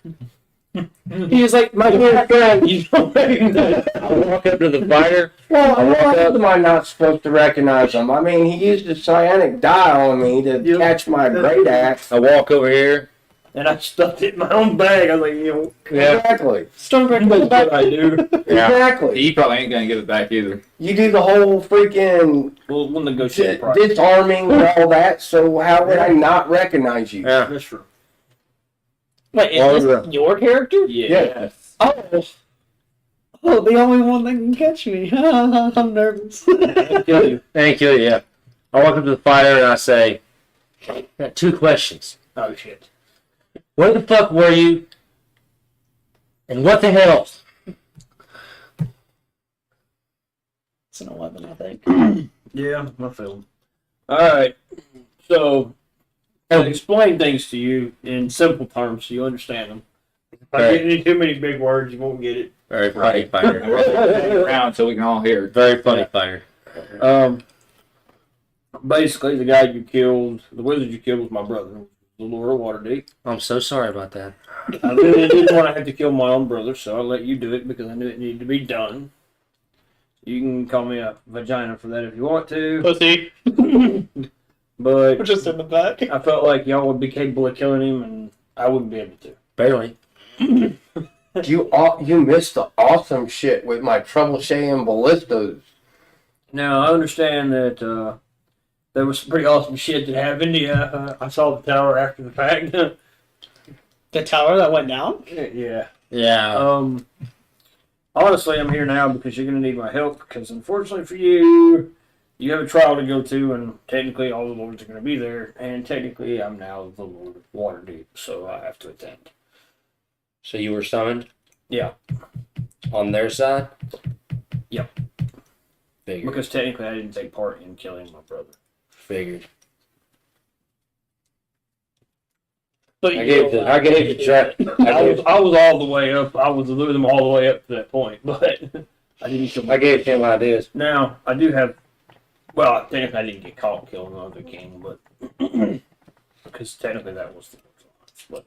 He was like, My dear friend, You don't recognize I walk up to the fighter. well, why am I not supposed to recognize him? I mean, he used a psionic die on me to Yeah. catch my Great Axe. I walk over here. and I stuffed it in my own bag. I was like, Yeah. Exactly. Stormbreaker that's back. what I do. Exactly. He probably ain't gonna give it back either. You do the whole freaking We'll negotiate the price. disarming and all that, so how would I not recognize you? Yeah. That's true. Wait, Well, is this your character? Yes. Oh. Oh, the only one that can catch me. I'm nervous. Kill you. Thank you. Yeah. I walk up to the fighter and I say, I got 2 questions. Oh shit. Where the fuck were you And what the hell? It's an 11, I think. Yeah, I feel him. All right. So, I'll explain things to you in simple terms so you understand them. If I Right. get into too many big words, you won't get it. Very funny fighter. Around so we can all hear. Very funny fighter. Basically, the guy you killed, the wizard you killed was my brother, the Lord of Waterdeep. I'm so sorry about that. I really didn't want to have to kill my own brother, so I let you do it because I knew it needed to be done. You can call me a vagina for that if you want to, Pussy. but Just in the back. I felt like y'all would be capable of killing him, and I wouldn't be able to. Barely. You missed the awesome shit with my troubleshooting ballistas. Now, I understand that there was some pretty awesome shit that happened. Yeah, I saw the tower after the fact. The tower that went down? Yeah. Yeah. Honestly, I'm here now because you're going to need my help. Because unfortunately for you, you have a trial to go to, and technically all the lords are going to be there. And technically, I'm now the Lord of Waterdeep, so I have to attend. So you were summoned Yeah, on their side? Yep. Figured. because technically I didn't take part in killing my brother. Figured. But I gave the trap. I was all the way up. I was with them all the way up to that point, but I didn't kill my I gave him ideas. Now, I do have. Well, technically, I didn't get caught killing another king, but. Because technically, that was the but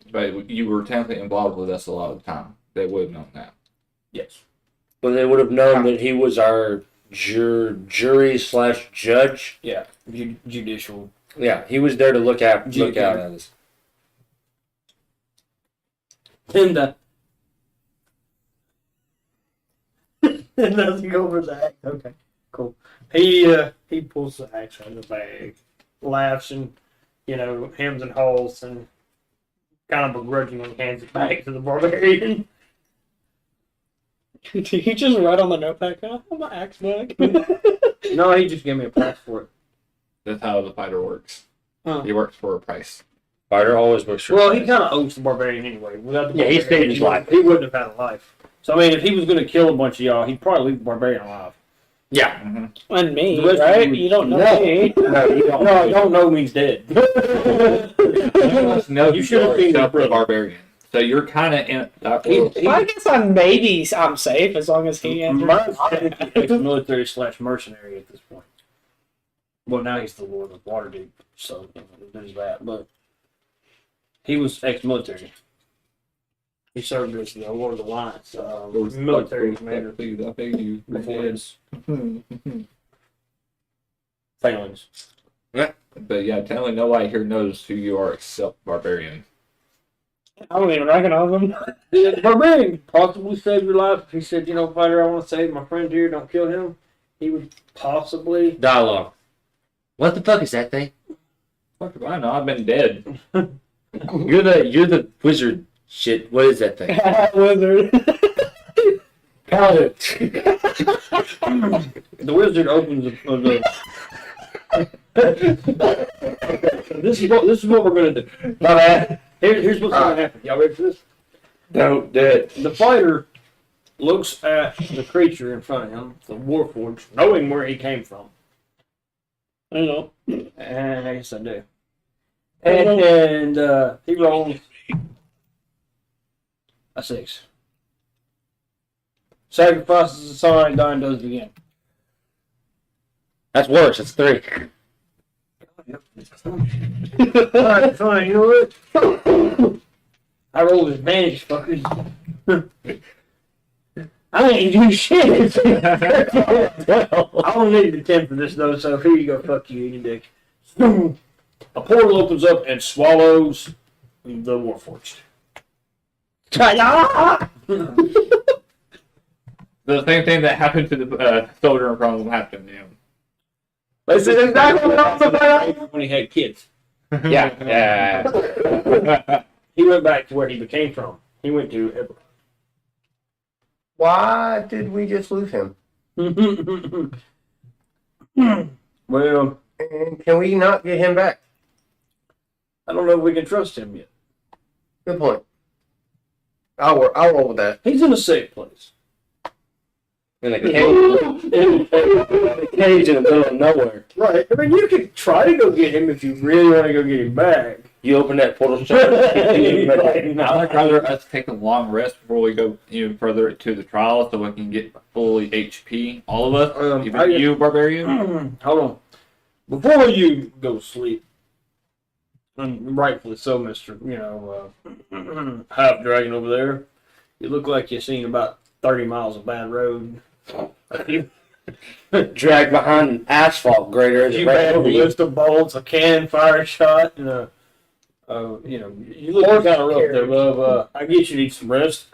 But you were technically involved with us a lot of the time. They would have known that. yes. But they would have known that he was our jury/judge. Yeah. Judicial. Yeah, he was there to look out at us. And nothing over the axe. Okay, cool. He pulls the axe out of the bag, laughs, and hems and haws, and kind of begrudgingly hands it back to the barbarian. Did he just write on the notepad? "Oh, my axe back." No, he just gave me a price for it. That's how the fighter works. Huh. He works for a price. Fighter always works for. Well, he kind of owes the barbarian anyway. Without the Yeah, he barbarian, saved his life. He wouldn't have had a life. So I mean, if he was going to kill a bunch of y'all, he'd probably leave the barbarian alive. Yeah. And me, The rest of right? you- You don't know No. me. No, you don't. No, I don't know means dead. No, You should have seen yourself the the barbarian. So you're kind of in. Well, I guess I'm safe as long as he enters. Mine's ex-military / mercenary at this point. Well, now he's the Lord of Waterdeep, so there's that. But he was ex-military. He served as the Lord of the Alliance, military commander Please, I beg you. before his failings. But yeah, technically nobody here knows who you are except barbarian. I don't even recognize him. The barbarian could possibly save your life if he said, fighter, I want to save my friend here, don't kill him. He would possibly. Dialogue. What the fuck is that thing? Fuck if I know, I've been dead. You're the wizard shit. What is that thing? Wizard. Paladin. The wizard opens the. This is what we're gonna do. My bad. Here's what's gonna happen. Y'all ready for this? Don't do it. The fighter looks at the creature in front of him, the warforged, knowing where he came from. I know. And I guess I do. And he rolls a 6. Sacrifices a sign, dying does it again. That's worse. It's 3. Alright, fine, you know what? I rolled advantage, fuckers. I ain't do shit. I only needed a 10 for this though, so here you go, fuck you, you dick. A portal opens up and swallows the Warforged. The same thing that happened to the soldier in front of him happened to him. This is exactly what I was about when he had kids. Yeah. He went back to where he became from. He went to Ebra. Why did we just lose him? Well, And can we not get him back? I don't know if we can trust him yet. Good point. I'll roll with that. He's in a safe place. In a cage. In a cage in the middle of nowhere. Right. I mean, you could try to go get him if you really want to go get him back. You open that portal shut. I'd rather us take a long rest before we go even further to the trial so we can get fully HP. All of us, even you, Barbarian. Hold on. Before you go to sleep, and rightfully so, Mr. Half Dragon over there, you look like you've seen about 30 miles of bad road. Dragged behind an asphalt grader. You had a list of bolts, a cannon fire shot, and you look kind of rough there, love. I get you need some rest,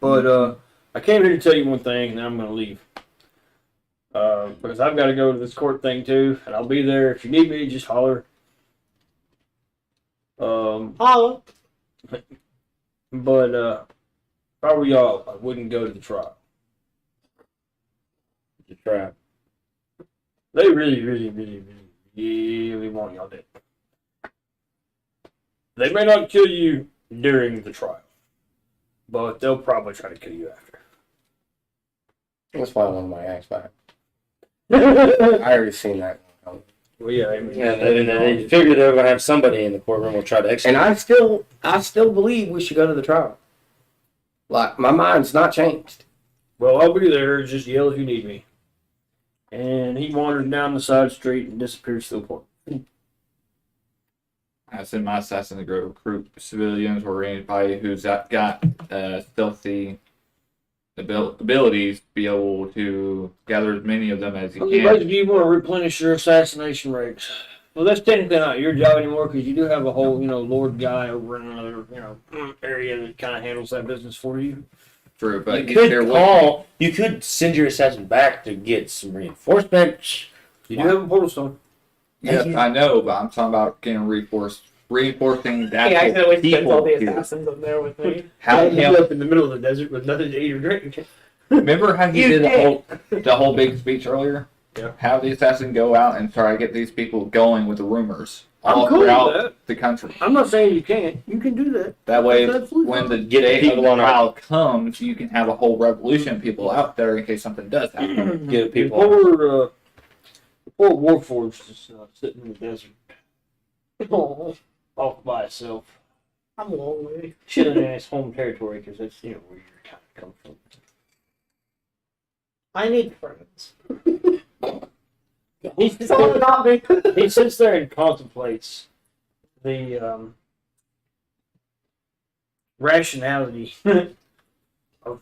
but I came here to tell you one thing, and then I'm going to leave. Because I've got to go to this court thing too, and I'll be there. If you need me, just holler. Holla. But if I were y'all, I wouldn't go to the trial. The trap. They really, really, really, really, really want y'all dead. They may not kill you during the trial, but they'll probably try to kill you after. That's why I wanted my axe back. I already seen that. Well, yeah, I mean, Yeah, they figured they were gonna have somebody in the courtroom will try to execute. And I still believe we should go to the trial. Like, my mind's not changed. well, I'll be there. Just yell if you need me. And he wanders down the side street and disappears through the court. I send my assassin to go recruit civilians or anybody who's got stealthy abilities to be able to gather as many of them as you can. Basically, you want to replenish your assassination rates. Well, that's technically not your job anymore because you do have a whole, Lord guy over in another, area that kind of handles that business for you. True, but You he's could here with me. call. You could send your assassin back to get some reinforcements. You do have a portal stone. Yes, I know, but I'm talking about getting reinforcing that Hey, I accidentally spent all people the here. assassins up there with me. How the you hell? up in the middle of the desert with nothing to eat or drink. Remember how he You did did. the whole big speech earlier? Yeah. Have the assassin go out and try to get these people going with the rumors all I'm cool with throughout that. the country. I'm not saying you can't. You can do that. That way, That's absolutely when the Get a people other one trial comes, you can have a whole revolution of people out there in case something does happen. Get people. Poor Warforged is sitting in the desert Oh, off by itself. I'm lonely. Chilling in its home territory because that's, where you're kind of come from. I need friends. He's It's all about me. He sits there and contemplates the rationality of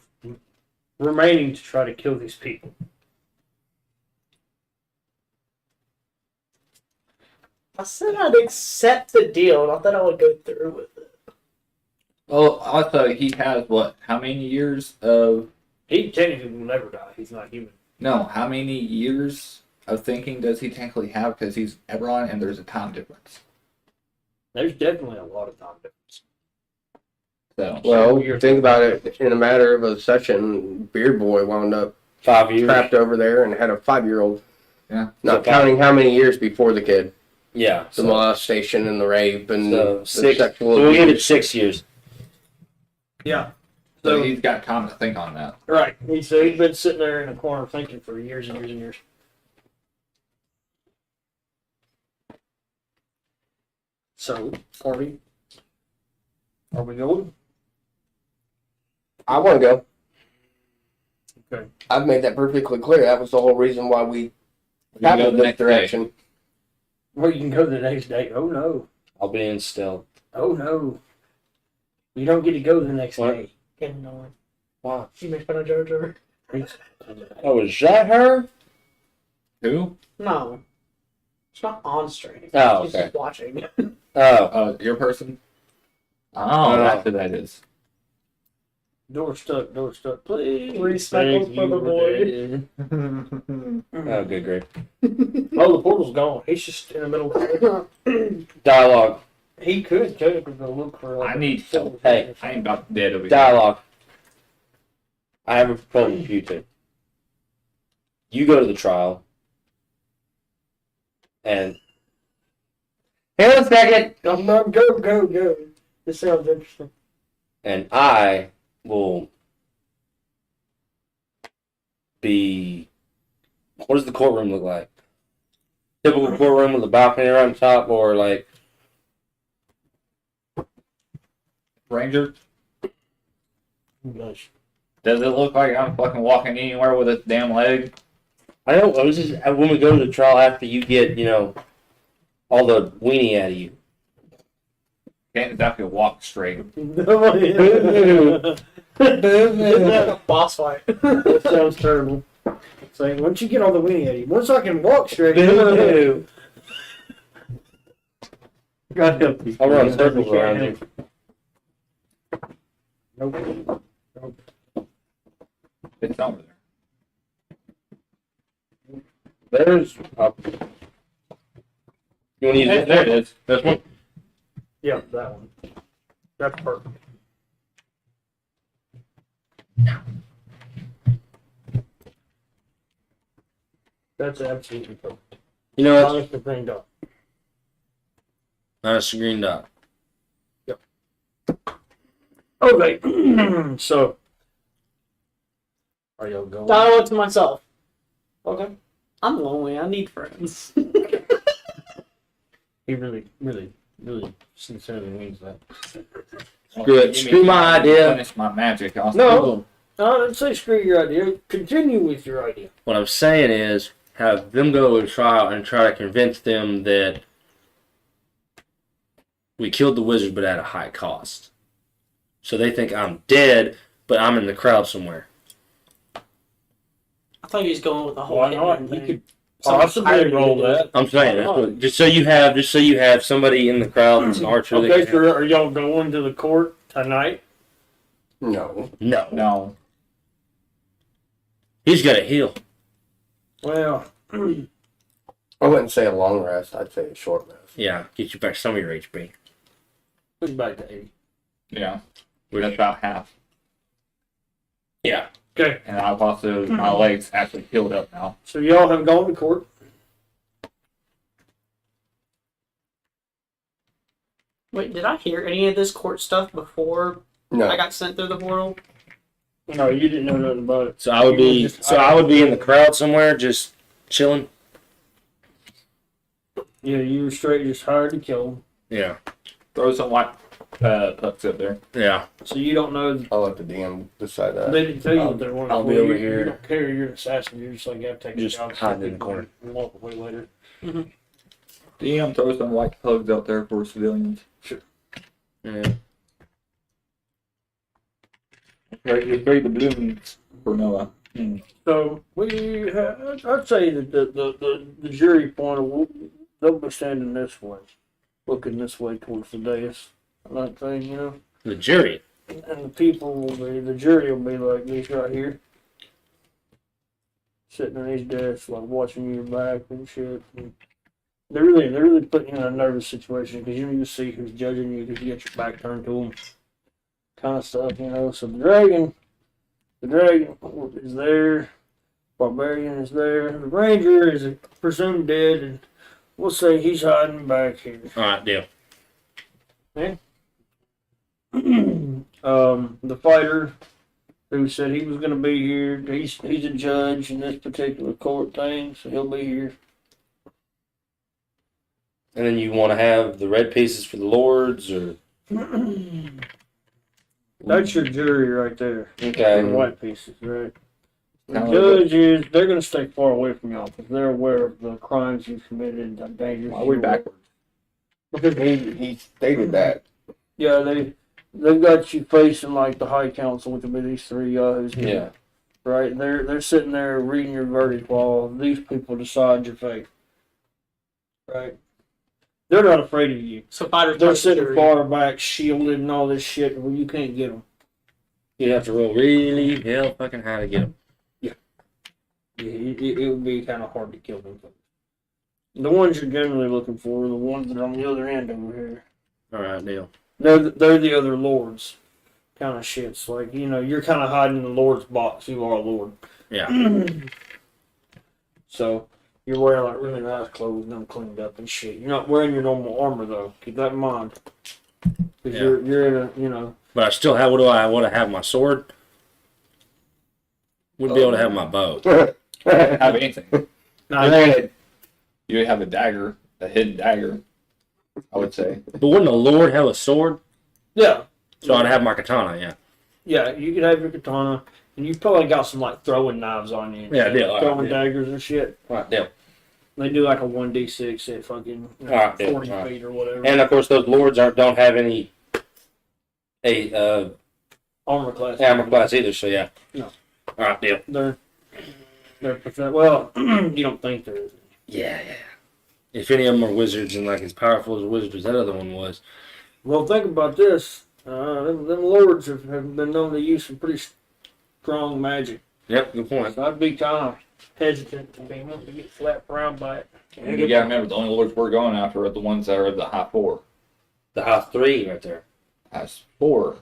remaining to try to kill these people. I said I'd accept the deal, not that I would go through with it. Well, also, he has what? How many years of. He technically will never die. He's not human. No, how many years of thinking does he technically have? Because he's Ebron and there's a time difference. There's definitely a lot of time difference. So. Well, you think about it, in a matter of a session, Beard Boy wound up 5 years. trapped over there and had a 5-year-old. Yeah. Not So counting how many years before the kid. Yeah. The molestation and the rape and So the 6. sexual So we'll give it abuse. 6 years. Yeah. So So he's got time to think on that. right. He's been sitting there in a corner thinking for years and years and years. So, are we going? I want to go. Okay. I've made that perfectly clear. That was the whole reason why we We can go traveled the this next day. direction. Well, you can go the next day. Oh no. I'll be in stealth. Oh no. You don't get to go the next What? day. Getting annoying. Wow. You make fun of JoJo? Oh, is that her? Who? No. It's not on stream. Oh, She's okay. just watching. Oh. Oh, your person? Oh, that's who that is. Door stuck, please. 3 speckles Thank for the you, boy. Dad. Oh, good, great. Oh, the portal's gone. He's just in the middle of Dialogue. He could technically go look for I need help. Hey, I ain't about dead over here. Dialogue. I have a proposal for you two. You go to the trial. And. Hang on a second. Go. This sounds interesting. and I will be. What does the courtroom look like? Typical courtroom with a balcony around the top, or like Ranger, Gosh. does it look like I'm fucking walking anywhere with a damn leg? I don't. I was just when we go to the trial after you get all the weenie out of you. Can't exactly walk straight. That Boss fight. sounds terrible. It's like, once you get all the weenie out of you, once I can walk straight, God help you. I'll run circles around you. Nope. It's over there. There's. You want to use Hey, this there one? it is. This one. Yeah, that one. That's perfect. That's absolutely perfect. You know what? Honest to green dot. That's a green dot. Okay, so are y'all going? I owe it to myself. Okay. I'm lonely. I need friends. He really sincerely means that. Screw it. Give me Screw my time to idea. Finish my magic. I'll No, I didn't say screw your idea. Continue with your idea. What I'm saying is have them go to trial and try to convince them that we killed the wizard but at a high cost. So they think I'm dead, but I'm in the crowd somewhere. I thought he was going with the whole Why not? hitman You thing. could Some possibly pirate roll dude. that. I'm saying Why that's not? what, just so you have somebody in the crowd that's an archer. that Okay, can- so are y'all going to the court tonight? No. No, No. he's got to heal. Well, I wouldn't say a long rest. I'd say a short rest. Yeah, get you back some of your HP. push back to 80. Yeah. We're at about half. Yeah. Okay, And I've also, my legs actually healed up now. so y'all have gone to court. Wait, did I hear any of this court stuff before No. I got sent through the portal? No, you didn't know nothing about it. So I would be in the crowd somewhere, just chilling. Yeah, you were straight just hired to kill him. Yeah. Throw some white pucks up there. Yeah. So you don't know. I'll let the DM decide that. They didn't tell you what they wanted. I'll be Well, over you, here. You don't care. You're an assassin. You're just like, you have to take Just a job. hiding in the corner. And walk away later. DM, throw some white pugs out there for civilians. Yeah. Right, you trade the balloons for Noah. Hmm. So we, I'd say that the jury point, they'll be standing this way, looking this way towards the dais. That thing, you know. The jury. And the people will be, the jury will be like this right here, sitting on these desks, like watching your back and shit. And they're really putting you in a nervous situation because you see who's judging you because you got your back turned to them, kind of stuff, you know. So the dragon is there, barbarian is there, the ranger is presumed dead, and we'll say he's hiding back here. All right, deal. The fighter who said he was going to be here, he's a judge in this particular court thing, so he'll be here. And then you want to have the red pieces for the lords, or That's your jury right there. okay. The white pieces, right? The Now, judges, they're going to stay far away from y'all because they're aware of the crimes you've committed, the dangers. Why are we backwards? Because He stated that. yeah, they've got you facing like the high council, which will be these three yahoos. here, Yeah. right? They're sitting there reading your verdict while these people decide your fate. Right? They're not afraid of you. So fighters. They're fight the sitting jury. far back, shielded and all this shit where you can't get them. You have to roll really hell fucking high to get them. Yeah, it would be kind of hard to kill them. The ones you're generally looking for are the ones that are on the other end over here. All right, deal. They're the other lords, kind of shits. Like, you know, you're kind of hiding in the lord's box. You are a lord. Yeah. So you're wearing like really nice clothes and them cleaned up and shit. You're not wearing your normal armor though. Keep that in mind. Because Yeah. you're in a, you know. But I still have. What do I want to have? My sword. Wouldn't be able to have my bow. Have anything. Granted, You would have a dagger, a hidden dagger. I would say. But wouldn't a lord have a sword? Yeah. So I'd have my katana. Yeah. Yeah, you could have your katana, and you probably got some like throwing knives on you. and Yeah, shit, yeah, throwing yeah. daggers and shit. All right. Deal. They do like a 1d6 at fucking Alright, yeah, 40 alright. feet or whatever. And of course, those lords don't have any armor class. armor class either. So yeah. No. All right. Deal. They're well, you don't think they're. Yeah. If any of them are wizards and like as powerful as a wizard as that other one was. Well, think about this. Them lords have been known to use some pretty strong magic. Yep. Good point. So I'd be kind of hesitant to be wanting to get slapped around by it. And you gotta remember, the only lords we're going after are the ones that are the high 4. The high 3 right there. That's 4.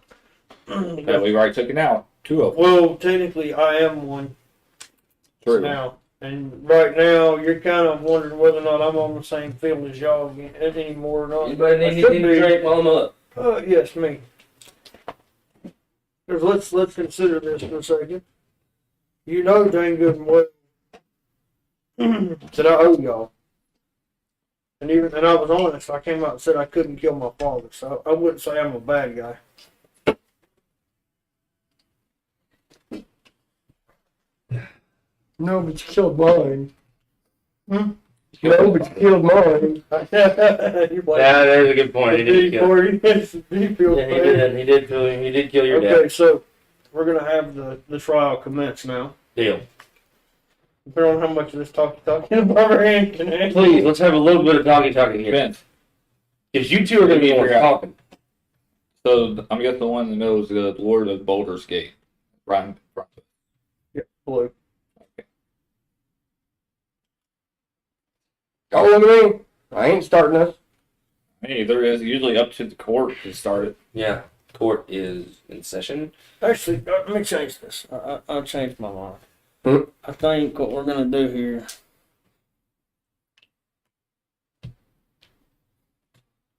That we've already taken out 2 of them. Well, technically, I am one True. now. And right now, you're kind of wondering whether or not I'm on the same field as y'all anymore or not. Anybody I need should anything to be. drink while I'm up? Yes, me. 'Cause let's consider this for a second. You know dang good and well that I owe y'all. And I was honest. I came out and said I couldn't kill my father, so I wouldn't say I'm a bad guy. No, but you killed mine. No, but you killed mine. You're like, Yeah, there's a good point. He did kill. D4, yes, D feels Yeah, he bad. did. He did kill. He did kill your dad. Okay, so we're gonna have the trial commence now. Deal. Depending on how much of this talking the barbarian can handle. Please, let's have a little bit of talking here. Ben, Because you two are going to be the ones talking. so I'm guessing the one in the middle is the Lord of Boulder's Gate. Right. Blue. don't look at me. I ain't starting this. Hey, there is usually up to the court to start it. Yeah. Court is in session. Actually, let me change this. I'll change my mind. Hmm. I think what we're gonna do here.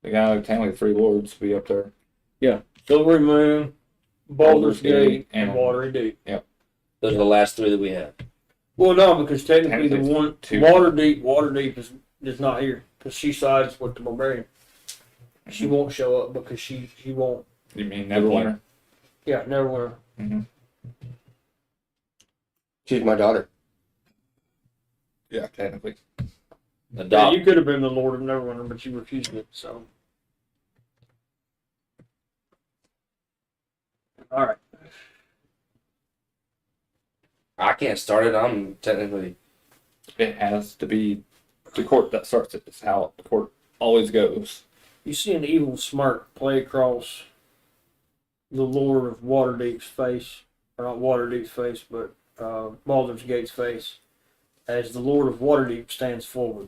They got technically 3 lords to be up there. Silvery Moon, Baldur's Baldur's Gate, Gate, and and- Watery Deep. Those are the last 3 that we have. Well, no, because technically the Technically one two. Waterdeep is not here because she sides with the barbarian. She won't show up because she won't. You mean Neverwinter? Yeah, never will. She's my daughter. Yeah, technically. Yeah, Adopt. you could have been the Lord of Neverwinter, but you refused it. So, all right. I can't start it. I'm technically. It has to be the court that starts it. It's how the court always goes. You see an evil smirk play across the Lord of Waterdeep's face, or not Waterdeep's face, but Baldur's Gate's face, as the Lord of Waterdeep stands forward.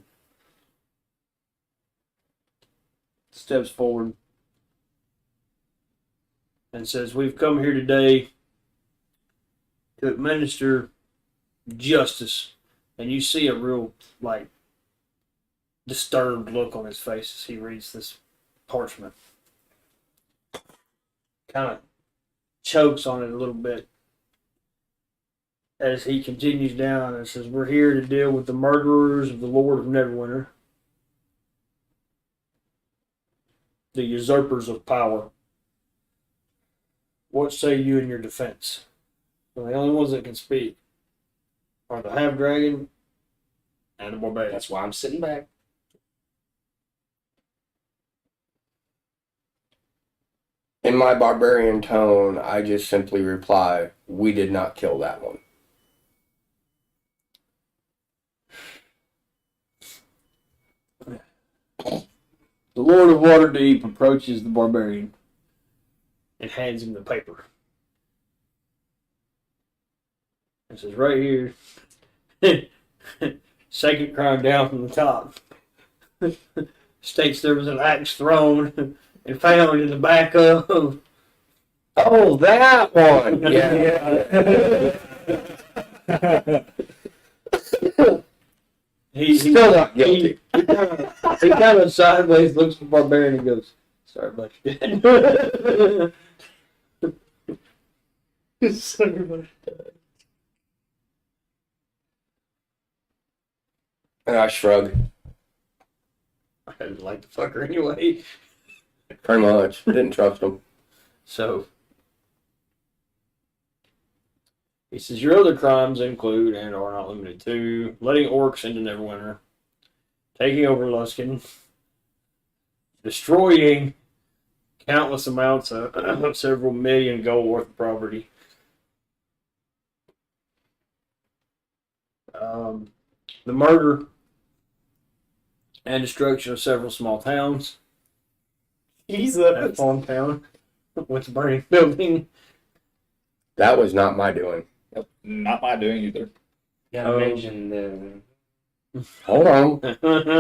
Steps forward and says, "We've come here today to administer justice." And you see a real, like, disturbed look on his face as he reads this parchment. Kind of chokes on it a little bit as he continues down and says, "We're here to deal with the murderers of the Lord of Neverwinter, the usurpers of power. What say you in your defense?" So the only ones that can speak are the half-dragon and the barbarian. That's why I'm sitting back. In my barbarian tone, I just simply reply, "We did not kill that one." The Lord of Waterdeep approaches the barbarian and hands him the paper. It says right here, second crime down from the top. States there was an axe thrown and found in the back of. Oh, that one. Yeah. He Still not guilty. He kind of sideways looks at the barbarian and goes, Sorry about your dad. Sorry about that. And I shrug. I didn't like the fucker anyway. Pretty much. Didn't trust him. So he says your other crimes include and are not limited to letting orcs into Neverwinter, taking over Luskin, destroying countless amounts of several million gold worth of property. The murder and destruction of several small towns. That Jesus. farm town with the burning building. That was not my doing. Not my doing either. Gotta mention the. Hold on.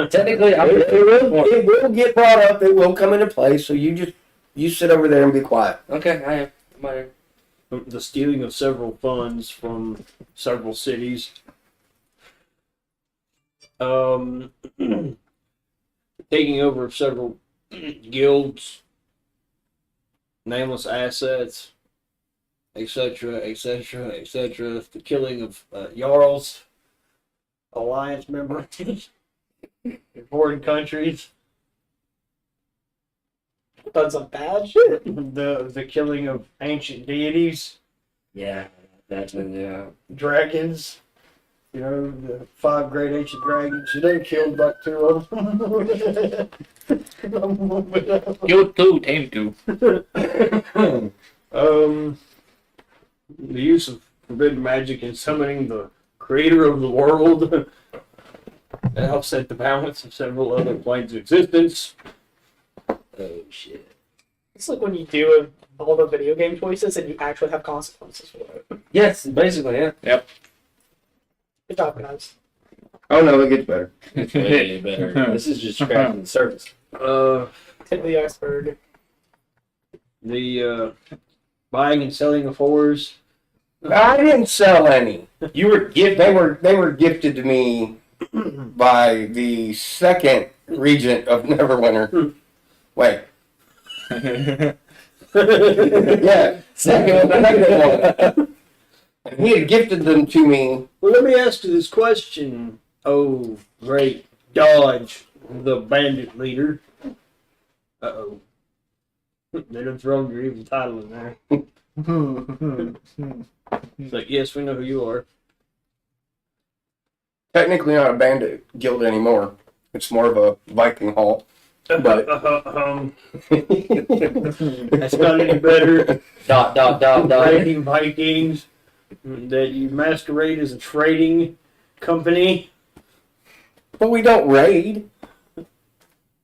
Technically, It will get brought up. It will come into play. So you sit over there and be quiet. Okay, I am. I'm right here. The stealing of several funds from several cities. Taking over of several guilds, nameless assets, etc., etc., etc. The killing of Jarls, alliance members in foreign countries. Done some bad shit. The killing of ancient deities, Yeah, that's yeah. dragons. You know, the 5 great ancient dragons. You done killed like 2 of them. Kill two, tame two. The use of forbidden magic and summoning the creator of the world that helps set the balance of several other planes of existence. Oh shit. It's like when you do all the video game choices and you actually have consequences for it. Yes, basically, yeah. Good job, guys. Oh no, it gets better. It's way better. This is just scratching the surface. Tip of the iceberg. The buying and selling of whores. I didn't sell any. You were They were gifted to me by the second regent of Neverwinter. Wait. Yeah, second one. He had gifted them to me. Well, let me ask you this question. Oh, great Dodge, the bandit leader. Uh-oh. They done thrown your evil title in there. It's like, yes, we know who you are. Technically not a bandit guild anymore. It's more of a Viking hall. But That's not any better. Dot. Raiding Vikings. That you masquerade as a trading company. we don't raid.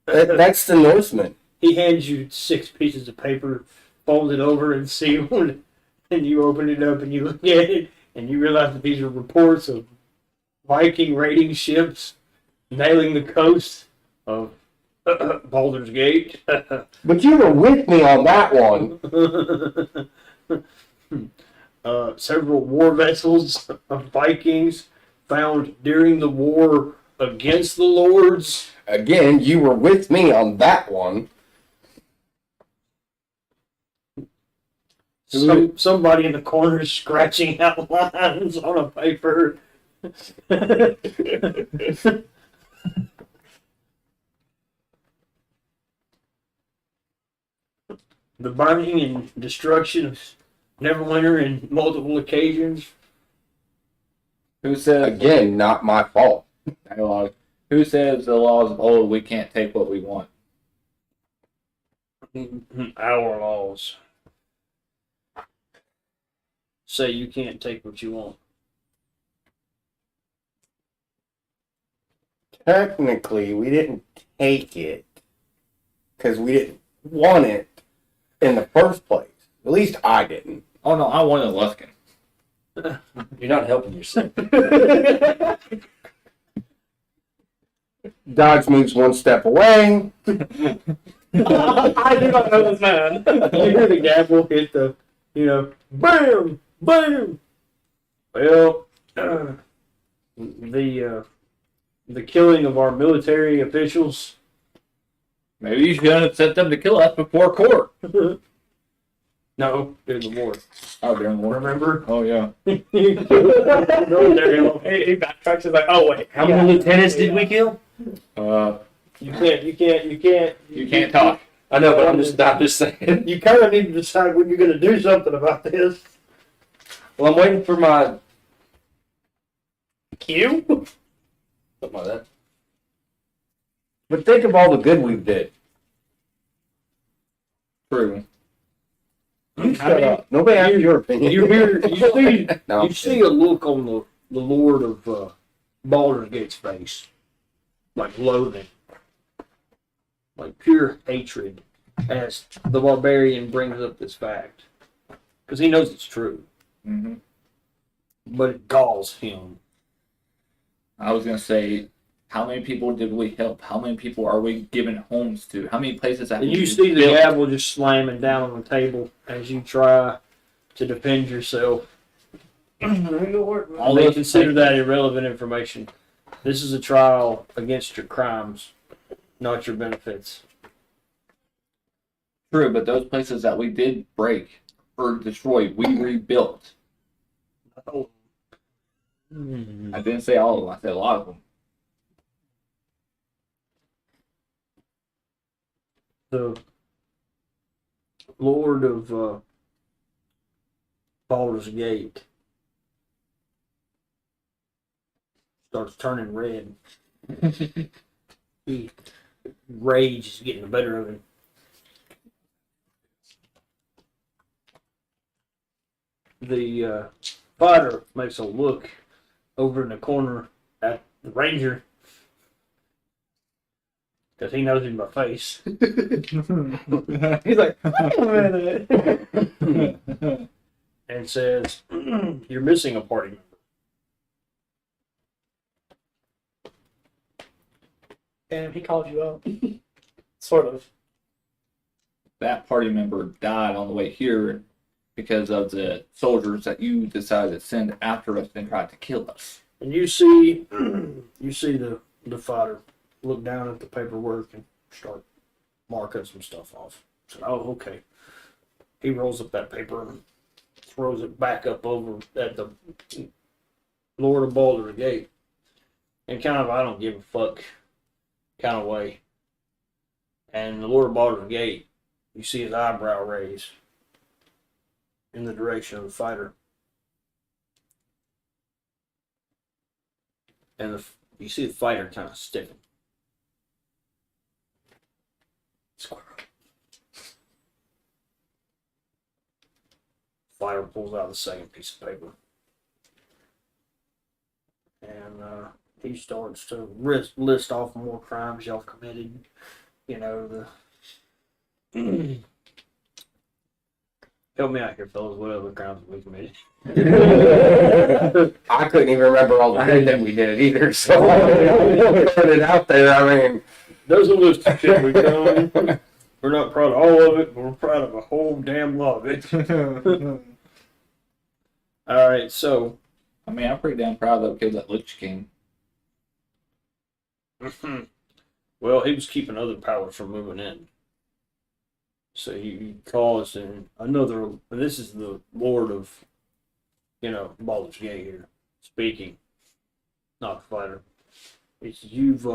That's the Norseman. He hands you 6 pieces of paper, folded over and sealed, and you open it up and you look at it, and you realize that these are reports of Viking raiding ships nailing the coast of Baldur's Gate. But you were with me on that one. Several war vessels of Vikings found during the war against the Lords. Again, you were with me on that one. Somebody in the corner is scratching out lines on a paper. The burning and destruction of Neverwinter in multiple occasions. Who says Again, not my fault. dialogue? Who says the laws of old we can't take what we want? Our laws say you can't take what you want. Technically, we didn't take it because we didn't want it in the first place. At least I didn't. Oh no, I wanted Luskin. You're not helping yourself. Dodge moves one step away. I do not know this man. You hear the gavel hit the, bam, bam. Well, the killing of our military officials, Maybe you shouldn't have sent them to kill us before court. No, during the war. Oh, during the war. Remember? Oh, yeah. He backtracks. He's like, oh wait, How many lieutenants did we kill? You can't. You can't talk. I know, but I'm just saying. You kind of need to decide when you're going to do something about this. Well, I'm waiting for my Q? something like that. But think of all the good we did. True. You shut up. Nobody asked your opinion. You hear, you see, No, you see a look on the Lord of Baldur's Gate's face, like loathing, like pure hatred, as the barbarian brings up this fact, because he knows it's true, Mm-hmm. but it galls him. I was going to say, how many people did we help? How many people are we giving homes to? How many places have And we you see the built? gavel just slamming down on the table as you try to defend yourself. All They those consider places- that irrelevant information. This is a trial against your crimes, not your benefits. True, but those places that we did break or destroy, we rebuilt. I didn't say all of them. I said a lot of them. The Lord of Baldur's Gate starts turning red. Rage is getting the better of him. The fighter makes a look over in the corner at the ranger because he knows him by face. He's like, wait a minute. And says, you're missing a party member. And he called you out. Sort of. That party member died on the way here because of the soldiers that you decided to send after us and tried to kill us. And you see the fighter look down at the paperwork and start marking some stuff off. So, oh, okay. He rolls up that paper and throws it back up over at the Lord of Baldur's Gate. And kind of, I don't give a fuck kind of way. And the Lord of Baldur's Gate, you see his eyebrow raise in the direction of the fighter. And you see the fighter kind of stiffen. Squirrel. Fighter pulls out the second piece of paper. And he starts to list off more crimes y'all committed. You know, the help me out here, fellas. What other crimes have we committed? I couldn't even remember all the good that we did either. So put it out there. I mean, There's a list of shit we've done. We're not proud of all of it, but we're proud of a whole damn lot of it. All right, so I mean, I'm pretty damn proud of that kid that Lich King. well, he was keeping other powers from moving in. So he caused another. This is the Lord of, Baldur's Gate here speaking, not the fighter. It's you've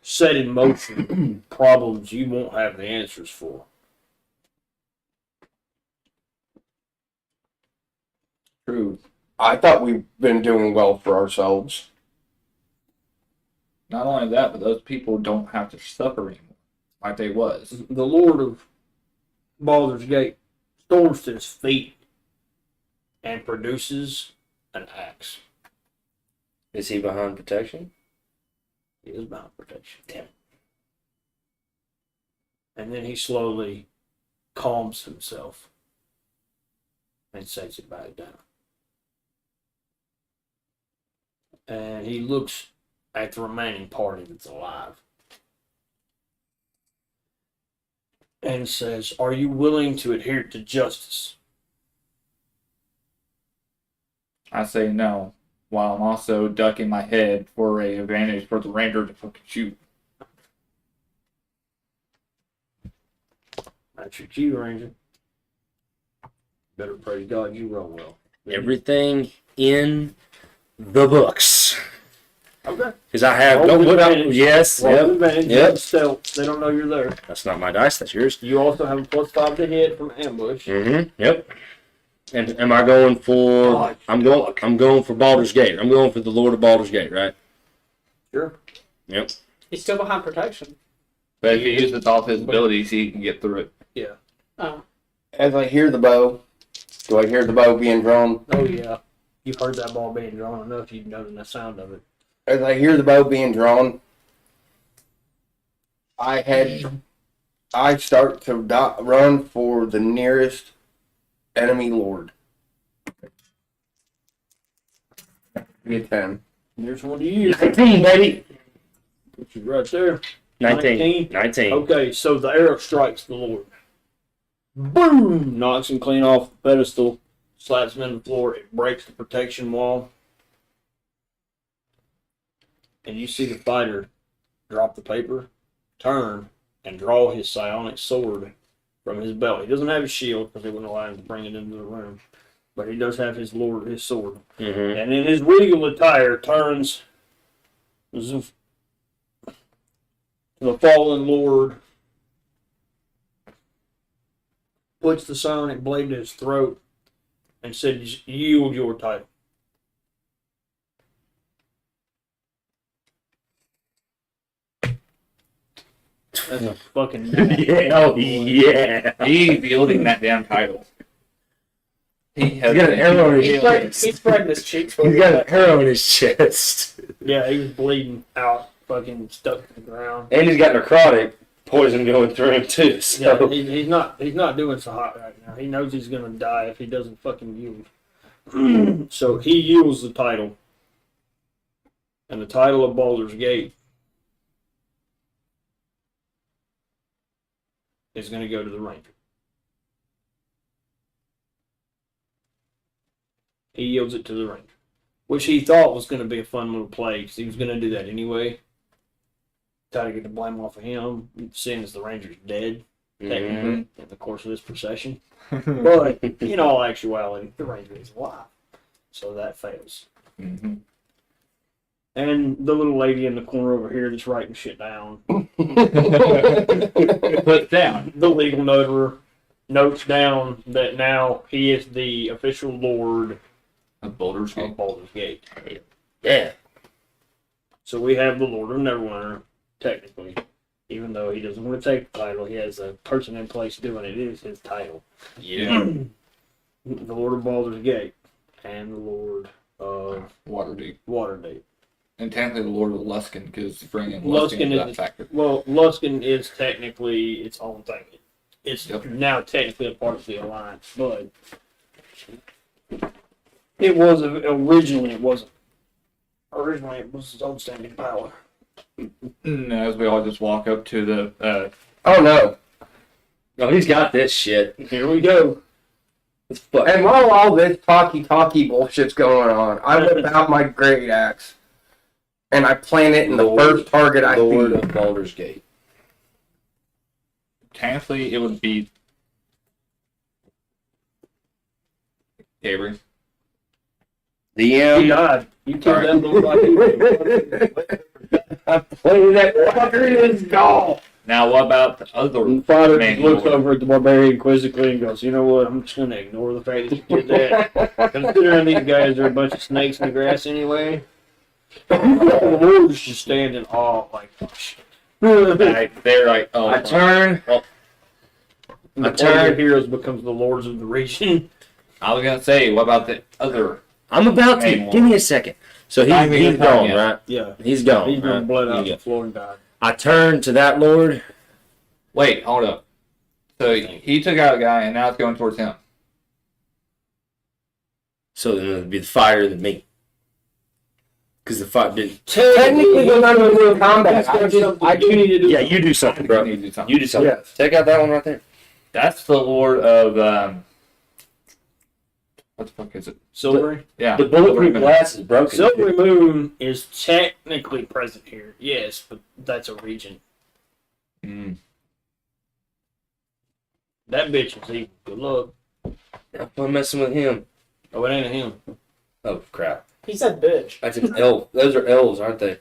set in motion problems you won't have the answers for. True. I thought we've been doing well for ourselves. Not only that, but those people don't have to suffer anymore like they was. The Lord of Baldur's Gate storms to his feet and produces an axe. Is he behind protection? He is behind protection. Damn it. And then he slowly calms himself and sets it back down. And he looks at the remaining party that's alive and says, "Are you willing to adhere to justice?" I say no, while I'm also ducking my head for a advantage for the ranger to fucking shoot. That's your Q Ranger. Better pray to God you roll well. Everything in the books. Okay. Because I have Roll no with what I, advantage. yes, Roll yep. advantage. Yep. Stealth. They don't know you're there. That's not my dice. That's yours. You also have a +5 to hit from ambush. Mm-hmm. Yep. And am I going for? God. I'm going for Baldur's Gate. I'm going for the Lord of Baldur's Gate, right? Sure. Yep. He's still behind protection. But if he uses all his abilities, he can get through it. Yeah. Oh. As I hear the bow, do I hear the bow being drawn? Oh yeah. You've heard that ball being drawn enough. You've known the sound of it. As I hear the bow being drawn, I start to run for the nearest enemy lord. Get 10. Here's one to you. 19, baby. Which is right there. 19. 19. Okay, so the arrow strikes the Lord. Boom! Knocks him clean off the pedestal. Slaps him in the floor. It breaks the protection wall. And you see the fighter drop the paper, turn, and draw his psionic sword from his belt. He doesn't have his shield because they wouldn't allow him to bring it into the room. But he does have his sword. Mm-hmm. And in his regal attire turns to the fallen lord, puts the psionic blade to his throat, and says, "Yield your title." That's a fucking Yeah. Oh, yeah. He's wielding that damn title. He has He's got an arrow in his He's chest. spreading his cheeks for He's got an arrow in his chest. Yeah, he was bleeding out, fucking stuck to the ground. And he's got necrotic poison going through him, too. Yeah, So. he's not doing so hot right now. He knows he's gonna die if he doesn't fucking yield. So he yields the title, and the title of Baldur's Gate is gonna go to the Ranger. He yields it to the Ranger, which he thought was gonna be a fun little play because he was gonna do that anyway. Try to get the blame off of him, seeing as the Ranger's dead. Technically, in the course of this procession. But in all actuality, the Ranger is alive. So that fails. Mm-hmm. And the little lady in the corner over here that's writing shit down. Put down. The legal notary notes down that now he is the official lord A Baldur's Gate. of Baldur's Gate. Yeah. So we have the Lord of Neverwinter, technically. Even though he doesn't want to take the title, he has a person in place doing it. It is his title. Yeah. The Lord of Baldur's Gate and the Lord of Waterdeep. Waterdeep. And technically the Lord of Luskin, because bringing Luskin Luskin into that is- factor. Well, Luskin is technically its own thing. It's Yep. now technically a part of the Alliance, but it was originally it wasn't. Originally, it was its own standing power. As we all just walk up to the Oh no. Oh, he's got this shit. Here we go. It's fuck. And while all this talky bullshit's going on, I whip out my great axe and I plant it in the Lord- first target I Lord see. of Baldur's Gate. technically it would be Avery. He DM. died. You killed that little fucking. I planted that fucker in his skull. Now what about the other The father main looks lord? over at the barbarian quizzically and goes, "You know what? I'm just going to ignore the fact that you did that. Considering these guys are a bunch of snakes in the grass anyway." The Lord's just standing in awe, like, "Oh shit." They're like, oh, I turn. The turn heroes becomes the lords of the region. I was gonna say, what about the other? I'm about to. Hey, Give me a second. So Time he's again, gone, yeah. right? Yeah, He's gone. he's been right? bled out Yeah. the floor and died. I turn to that lord. Wait, hold up. So he took out a guy, and now it's going towards him. So then it'd be the fighter than me. Because the fight didn't. Technically, we're not even doing combat. I do need to do. Yeah, you do something, bro. You need to do something. You do something. Yes. Take out that one right there. That's the Lord of what the fuck is it? Silvery. Yeah, The bulletproof Silvery glass is broken. Silvery Moon is technically present here, yes, but that's a region. Moon. That bitch is evil. Good luck. I'm messing with him. Oh, it ain't him. Oh crap! He said bitch. That's an elf. Those are elves, aren't they?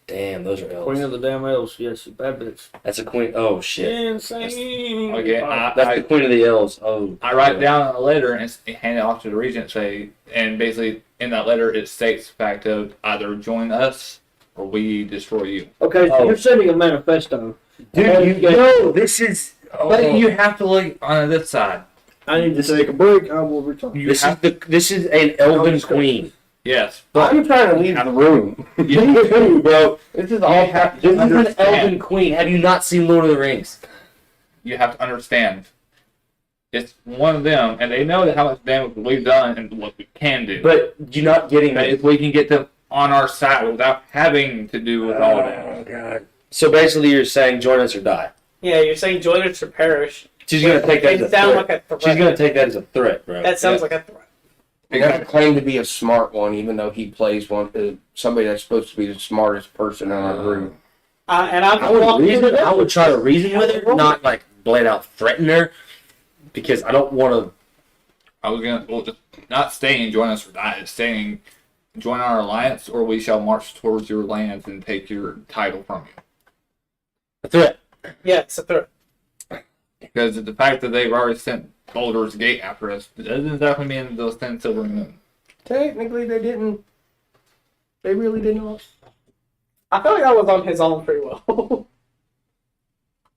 Damn, those are elves. Queen of the damn elves. Yes, bad bitch. That's a queen. Oh shit! Insane. Okay, That's the queen of the elves. Oh, I write down a letter and hand it off to the regent. And basically in that letter it states the fact of either join us or we destroy you. Okay, so Oh. you're sending a manifesto. dude, no, this is. But you have to look on this side. I need to take a break. I will return. You This have, is an elven queen. yes, I'm trying to leave the room. you, Bro, This is all have this to is an understand. elven queen. Have you not seen Lord of the Rings? You have to understand. It's one of them, and they know how much damage we've done and what we can do. But you're not getting But it. if we can get them on our side without having to do with all that. Oh god. So basically, you're saying join us or die. Yeah, you're saying join us or perish. She's gonna take that as a It sounds threat. like a threat. She's gonna take that as a threat, bro. That sounds like a threat. He got to claim to be a smart one, even though he plays somebody that's supposed to be the smartest person in our group. And I'm I would try to reason with her, not like blade out threaten her, because I don't want to. I was gonna just not staying, join us or die. It's staying, join our alliance, or we shall march towards your lands and take your title from you. A threat. Yeah, it's a threat. Because the fact that they've already sent Baldur's Gate after us doesn't exactly mean they'll send Silver Moon. Technically, they didn't. They really didn't. I feel like that was on his own free will.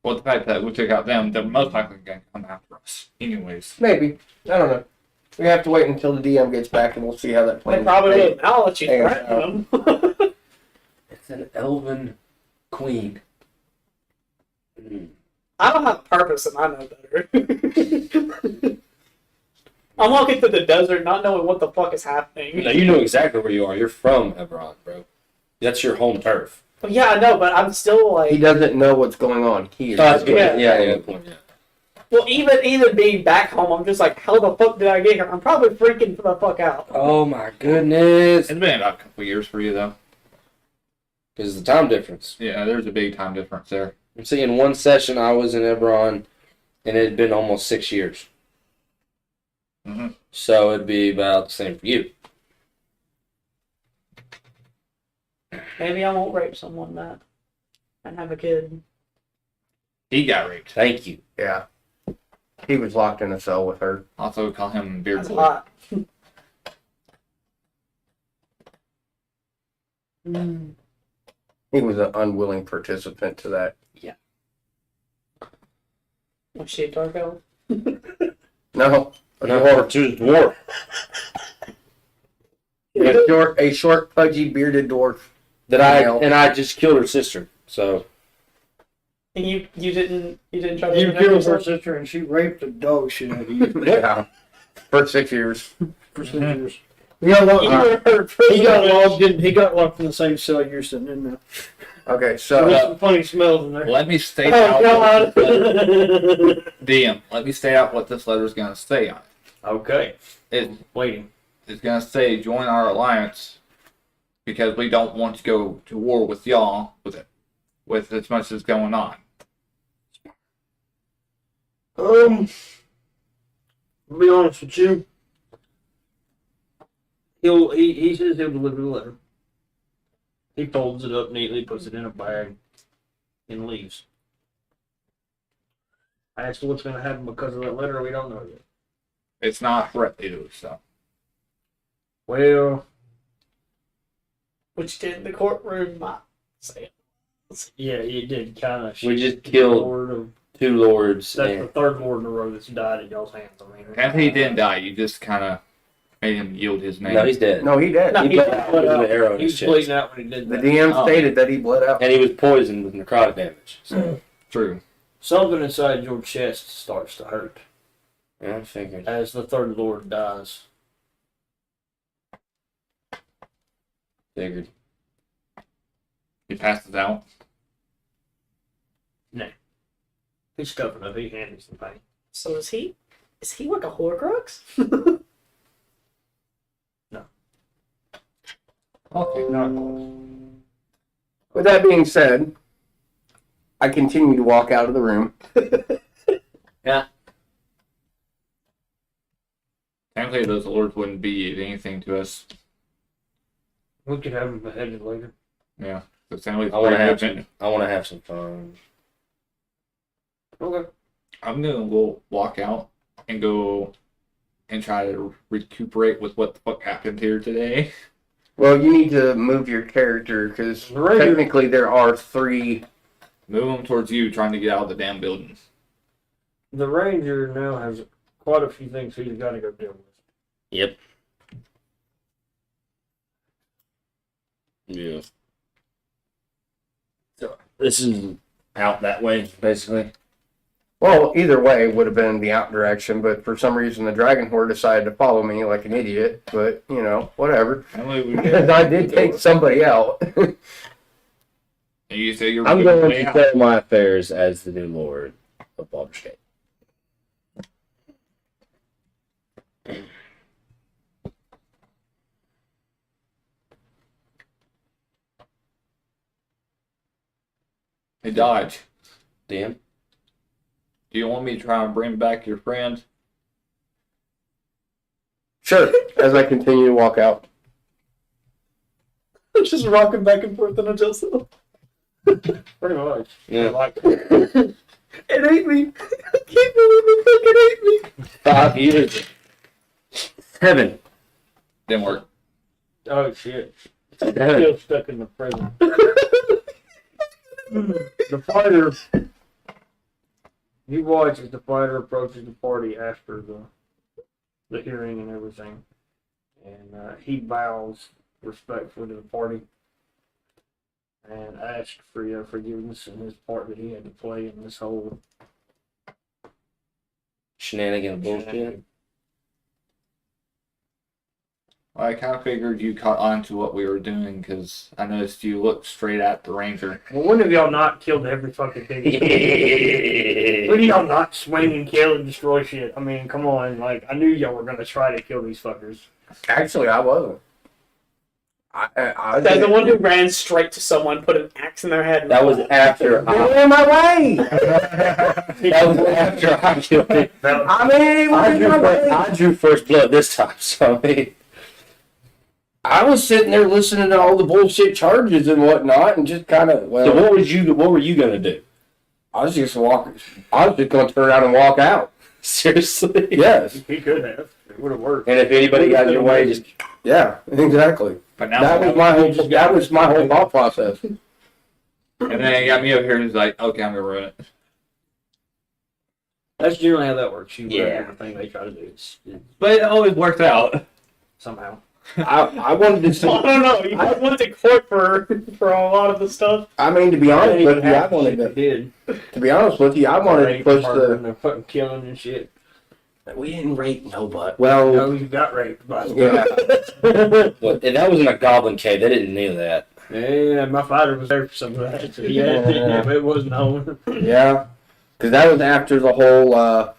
Well, the fact that we took out them, they're most likely going to come after us. Anyways. Maybe. I don't know. We have to wait until the DM gets back, and we'll see how that They plays. probably will. I'll let you Hang on. threaten them. It's an elven queen. I don't have a purpose and I know better. I'm walking through the desert not knowing what the fuck is happening. No, you know exactly where you are. You're from Hebron, bro. That's your home turf. Yeah, I know, but I'm still He like... doesn't know what's going on here. That's good. Yeah. Yeah, good point. Yeah. Well, even being back home, I'm just like, how the fuck did I get here? I'm probably freaking the fuck out. Oh my goodness. It's been about a couple years for you, though. Because of the time difference. Yeah, there's a big time difference there. I'm seeing one session I was in Hebron, and it had been almost 6 years. Mm-hmm. So it'd be about the same for you. Maybe I won't rape someone, Matt. And have a kid. He got raped. Thank you. Yeah. He was locked in a cell with her. Also, we call him Beard That's Boy. hot. He was an unwilling participant to that. Was she a dark elf? No. A No, dwarf. she was a dwarf. A short, pudgy, bearded dwarf. I just killed her sister. So And you didn't try to... You killed her sister and she raped the dog shit out of you Yeah. For 6 years. for 6 years. He got locked, You were her he got locked in the same cell you're sitting in now. Okay, So so there's some funny smells in there. Let me state Oh, out God. DM. Let me state out what this letter's going to say on it. Okay. It Waiting. It's going to say join our alliance because we don't want to go to war with y'all with as much as going on. To be honest with you, he says he'll deliver the letter. He folds it up neatly, puts it in a bag, and leaves. As to what's going to happen because of that letter, we don't know yet. It's not threat to us, so. Well, Which did in the courtroom not say it. yeah, it did kind of. we just killed Lord of, 2 lords. that's the And third lord in a row that's died at y'all's hands. I mean, If he didn't die, you just kind of made him yield his name. no, he's dead. no, he did. No, He he bled bled out with out. an arrow in He his was chest. bleeding out when he did The that. DM Oh. stated that he bled out. And he was poisoned with necrotic damage. So True. Something inside your chest starts to hurt yeah, I figured. as the third lord dies. Figured. He passes out. He's tough enough. He handles the pain. So is he like a Horcrux? Okay. Not close. With that being said, I continue to walk out of the room. Technically, those lords wouldn't be anything to us. We could have them beheaded later. Yeah. So technically, I want to have three of some. I want to have some fun. Okay. I'm gonna go walk out and go and try to recuperate with what the fuck happened here today. Well, you need to move your character because The ranger- technically there are 3. Move them towards you, trying to get out of the damn buildings. The ranger now has quite a few things he's got to go deal with. Yep. Yeah. So this is out that way, basically. Well, either way would have been the out direction, but for some reason the dragon horde decided to follow me like an idiot. But you know, whatever. Because I did take somebody out. And you say you're I'm moving going way to out. settle my affairs as the new lord of Baldur's Gate. Hey, Dodge. Dan? Do you want me to try and bring back your friend? Sure. As I continue to walk out. Just rocking back and forth on a Joseph. Pretty much. Yeah. Like, It ate me. I can't believe it fucking ate me. 5 years. 7. Didn't work. oh shit. 7. Still stuck in the prison. The fighter. You watch as the fighter approaches the party after the hearing and everything, and he bows respectfully to the party and asks for your forgiveness in his part that he had to play in this whole Shenanigan bullshit. Well, I kind of figured you caught on to what we were doing because I noticed you looked straight at the ranger. Well, when have y'all not killed every fucking thing? When do y'all not swing and kill and destroy shit? I mean, come on. Like, I knew y'all were gonna try to kill these fuckers. Actually, I wasn't. I That's the did. one who ran straight to someone, put an axe in their head. And That was after Get in my way! that was after I killed it. I mean, it was in my way. I drew first blood this time, so I mean, I was sitting there listening to all the bullshit charges and whatnot, and just kind of. Well- So what were you gonna do? I was just walking. I was just going to turn around and walk out. Seriously? Yes. He could have. It would have worked. And if anybody got in your way, just Yeah. Exactly. But now, That was my whole. That was my whole thought process. and then he got me over here and he's like, okay, I'm going to ruin it. That's generally how that works. You Yeah. ruin everything they try to do But it always worked out. somehow. I wanted to I see. don't know. You went to court for a lot of the stuff. I mean, to be honest with you, I wanted They to. did. To be honest with you, I wanted to Rape, push murder, the. and they're fucking killing and shit. we didn't rape nobody. Well, No, you got raped by them. yeah. Well, that was in a goblin cave. They didn't know that. Yeah, my fighter was there for some of that. So yeah, if it wasn't on. Yeah. Because that was after the whole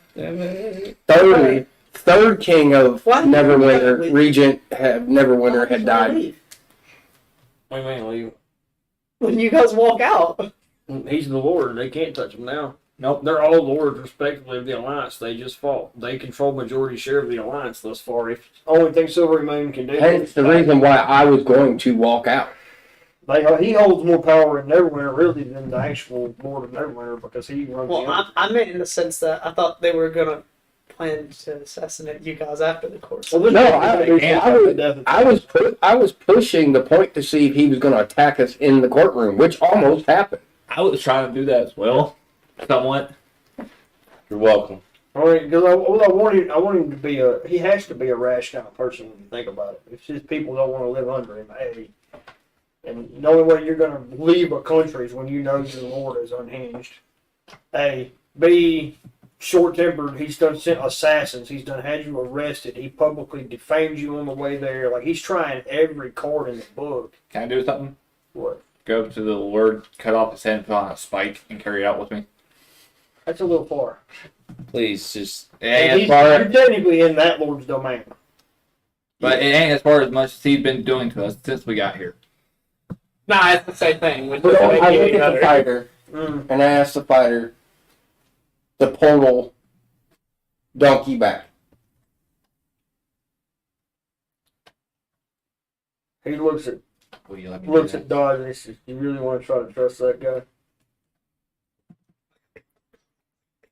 third king of Why- Neverwinter, Regent Neverwinter had died. What do you mean, leave? When you guys walk out. He's the Lord. They can't touch him now. Nope. They're all lords, respectively, of the Alliance. They just fought. They control majority share of the Alliance thus far. If only thing Silvery Moon can do. Hence is the fight. reason why I was going to walk out. He holds more power in Neverwinter, really, than the actual Lord of Neverwinter, because he runs Well, the I meant in the sense that I thought they were gonna plan to assassinate you guys after the course. Well, No, I was pushing the point to see if he was going to attack us in the courtroom, which almost happened. I was trying to do that as well. Somewhat. You're welcome. I mean, because I want him to be he has to be a rash kind of person when you think about it. If his people don't want to live under him, A, and the only way you're going to leave a country is when you know your Lord is unhinged. A, B, short-tempered. He's done sent assassins. He's done had you arrested. He publicly defamed you on the way there. Like, he's trying every card in the book. Can I do something? What? Go up to the Lord, cut off his head, and put on a spike, and carry it out with me. That's a little far. Please, just It ain't You're as far, technically in that Lord's domain. but it ain't as far as much as he's been doing to us since we got here. Nah, it's the same thing. Which But doesn't I make look it any at the better. fighter, and I asked the fighter, the portal donkey back. He looks at Will you let me do that? Dodge and he says, "You really want to try to trust that guy?"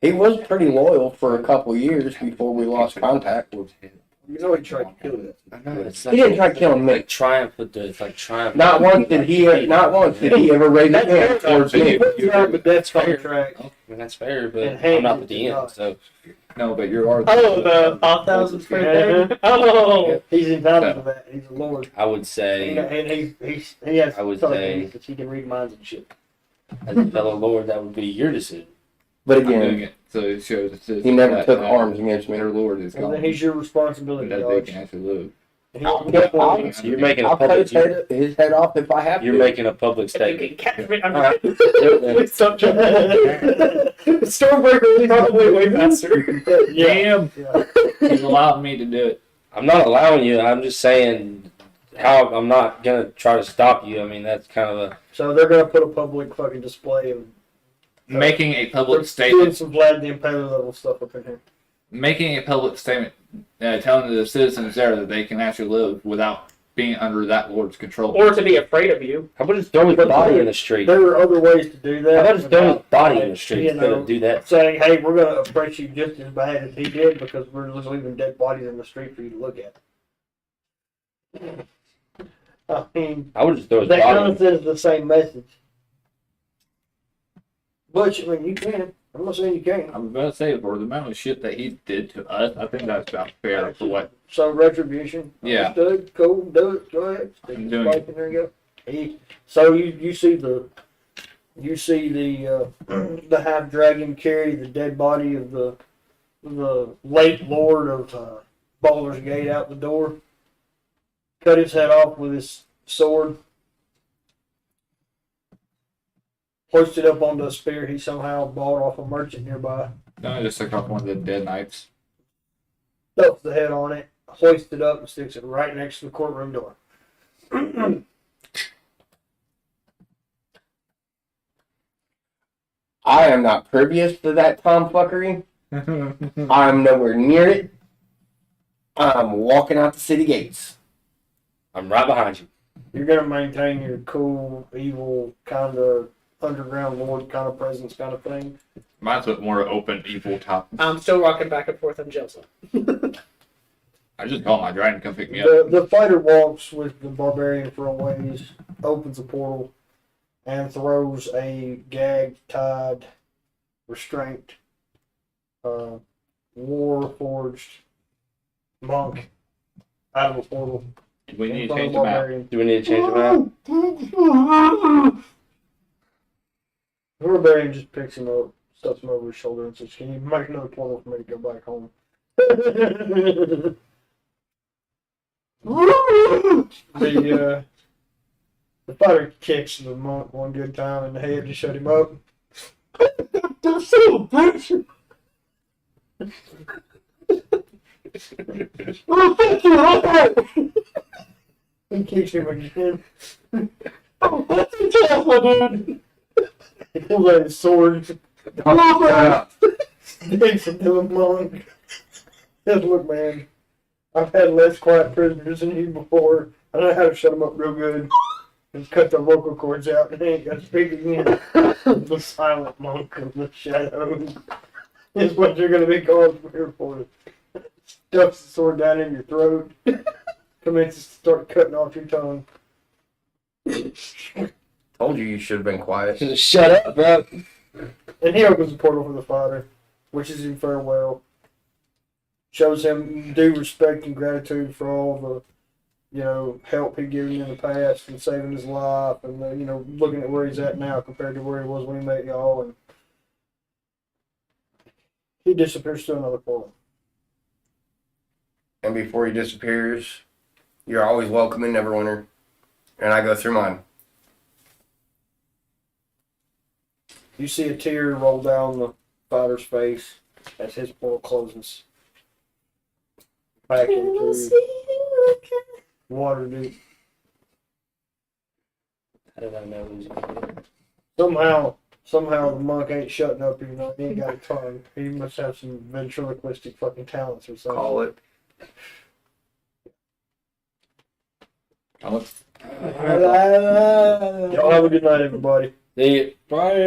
He was pretty loyal for a couple years before we lost contact. You know he tried to kill you. I know it's He didn't try killing me. like triumph with the it's like triumph. Not once did he ever raise his hand towards me. But that's fair. contract. I mean, that's fair, but And I'm not hand the it to DM, God. so No, but you are. Oh, the 5,000 for thing? Oh! He's entitled to that. He's a lord. I would say, And he has I would telekinesis say- that he can read minds and shit. as a fellow lord, that would be your decision. But I'm doing again, it, so it shows it says he never that, took arms against me. Their lord is And gone. then he's your responsibility, That they Dodge. can actually live. So you're making a I'll cut public. his head off if I have You're to. making a public If you statement. can catch me, I'm Alright. Please stop trying. Stormbreaker is probably way faster. Damn, Yeah. he's allowed me to do it. I'm not allowing you. I'm just saying how I'm not gonna try to stop you. I mean, that's kind of a. So they're gonna put a public fucking display of Making a public doing statement. some Vlad the Impaler level stuff up in here. Making a public statement, telling the citizens there that they can actually live without being under that lord's control. Or to be afraid of you. How about just throw his body in the street? There are other ways to do that. How about just throw his without, body in like, the street you instead know, of do that? saying, "Hey, we're gonna oppress you just as bad as he did because we're just leaving dead bodies in the street for you to look at." I mean, I would just throw his that kind body. of sends the same message. But I mean, you can. I'm not saying you can't. I was about to say, for the amount of shit that he did to us, I think that's about fair for what. So retribution. Yeah. Understood. Cool. Do it. Go ahead. Stick I'm your doing spike in there. You go. So you see the the half dragon carry the dead body of the late lord of Baldur's Gate out the door. Cut his head off with his sword. Hoisted up onto a spear he somehow bought off a merchant nearby. No, I just took off one of the dead knights. Stuffs the head on it, hoists it up, and sticks it right next to the courtroom door. I am not pervious to that tomfuckery. I'm nowhere near it. I'm walking out the city gates. I'm right behind you. You're gonna maintain your cool, evil, kind of underground lord kind of presence, kind of thing. Mine's with more open, evil top. I'm still rocking back and forth on Jelsa. I just call my dragon to come pick me up. The fighter walks with the barbarian for a ways, opens a portal, and throws a gagged, tied, restraint, war forged monk out of a portal. We need in to front of change the them out. barbarian. Do we need to change him out? The barbarian just picks him up, stuffs him over his shoulder, and says, "Can you make another portal for me to go back home?" The fighter kicks the monk one good time in the head to shut him up. He kicks him again. He pulls out his sword. Sticks it to the monk. Says, "Look, man, I've had less quiet prisoners than you before. I know how to shut them up real good. And cut the vocal cords out, and they ain't got to speak again." The silent monk of the shadows is what you're going to be called from here for. Stuffs the sword down in your throat. Commences to start cutting off your tongue. Told you should have been quiet. Shut up, bro. And he opens the portal for the fighter, wishes him farewell. Shows him due respect and gratitude for all the, help he given in the past and saving his life and, looking at where he's at now compared to where he was when he met y'all. And he disappears to another portal. And before he disappears, you're always welcome in Neverwinter. And I go through mine. You see a tear roll down the fighter's face as his portal closes. Back into water deep. How did I know he was gonna do it? Somehow the monk ain't shutting up even though he ain't got a tongue. He must have some ventriloquistic fucking talents or something. Call it. I'll- Y'all have a good night, everybody. Bye.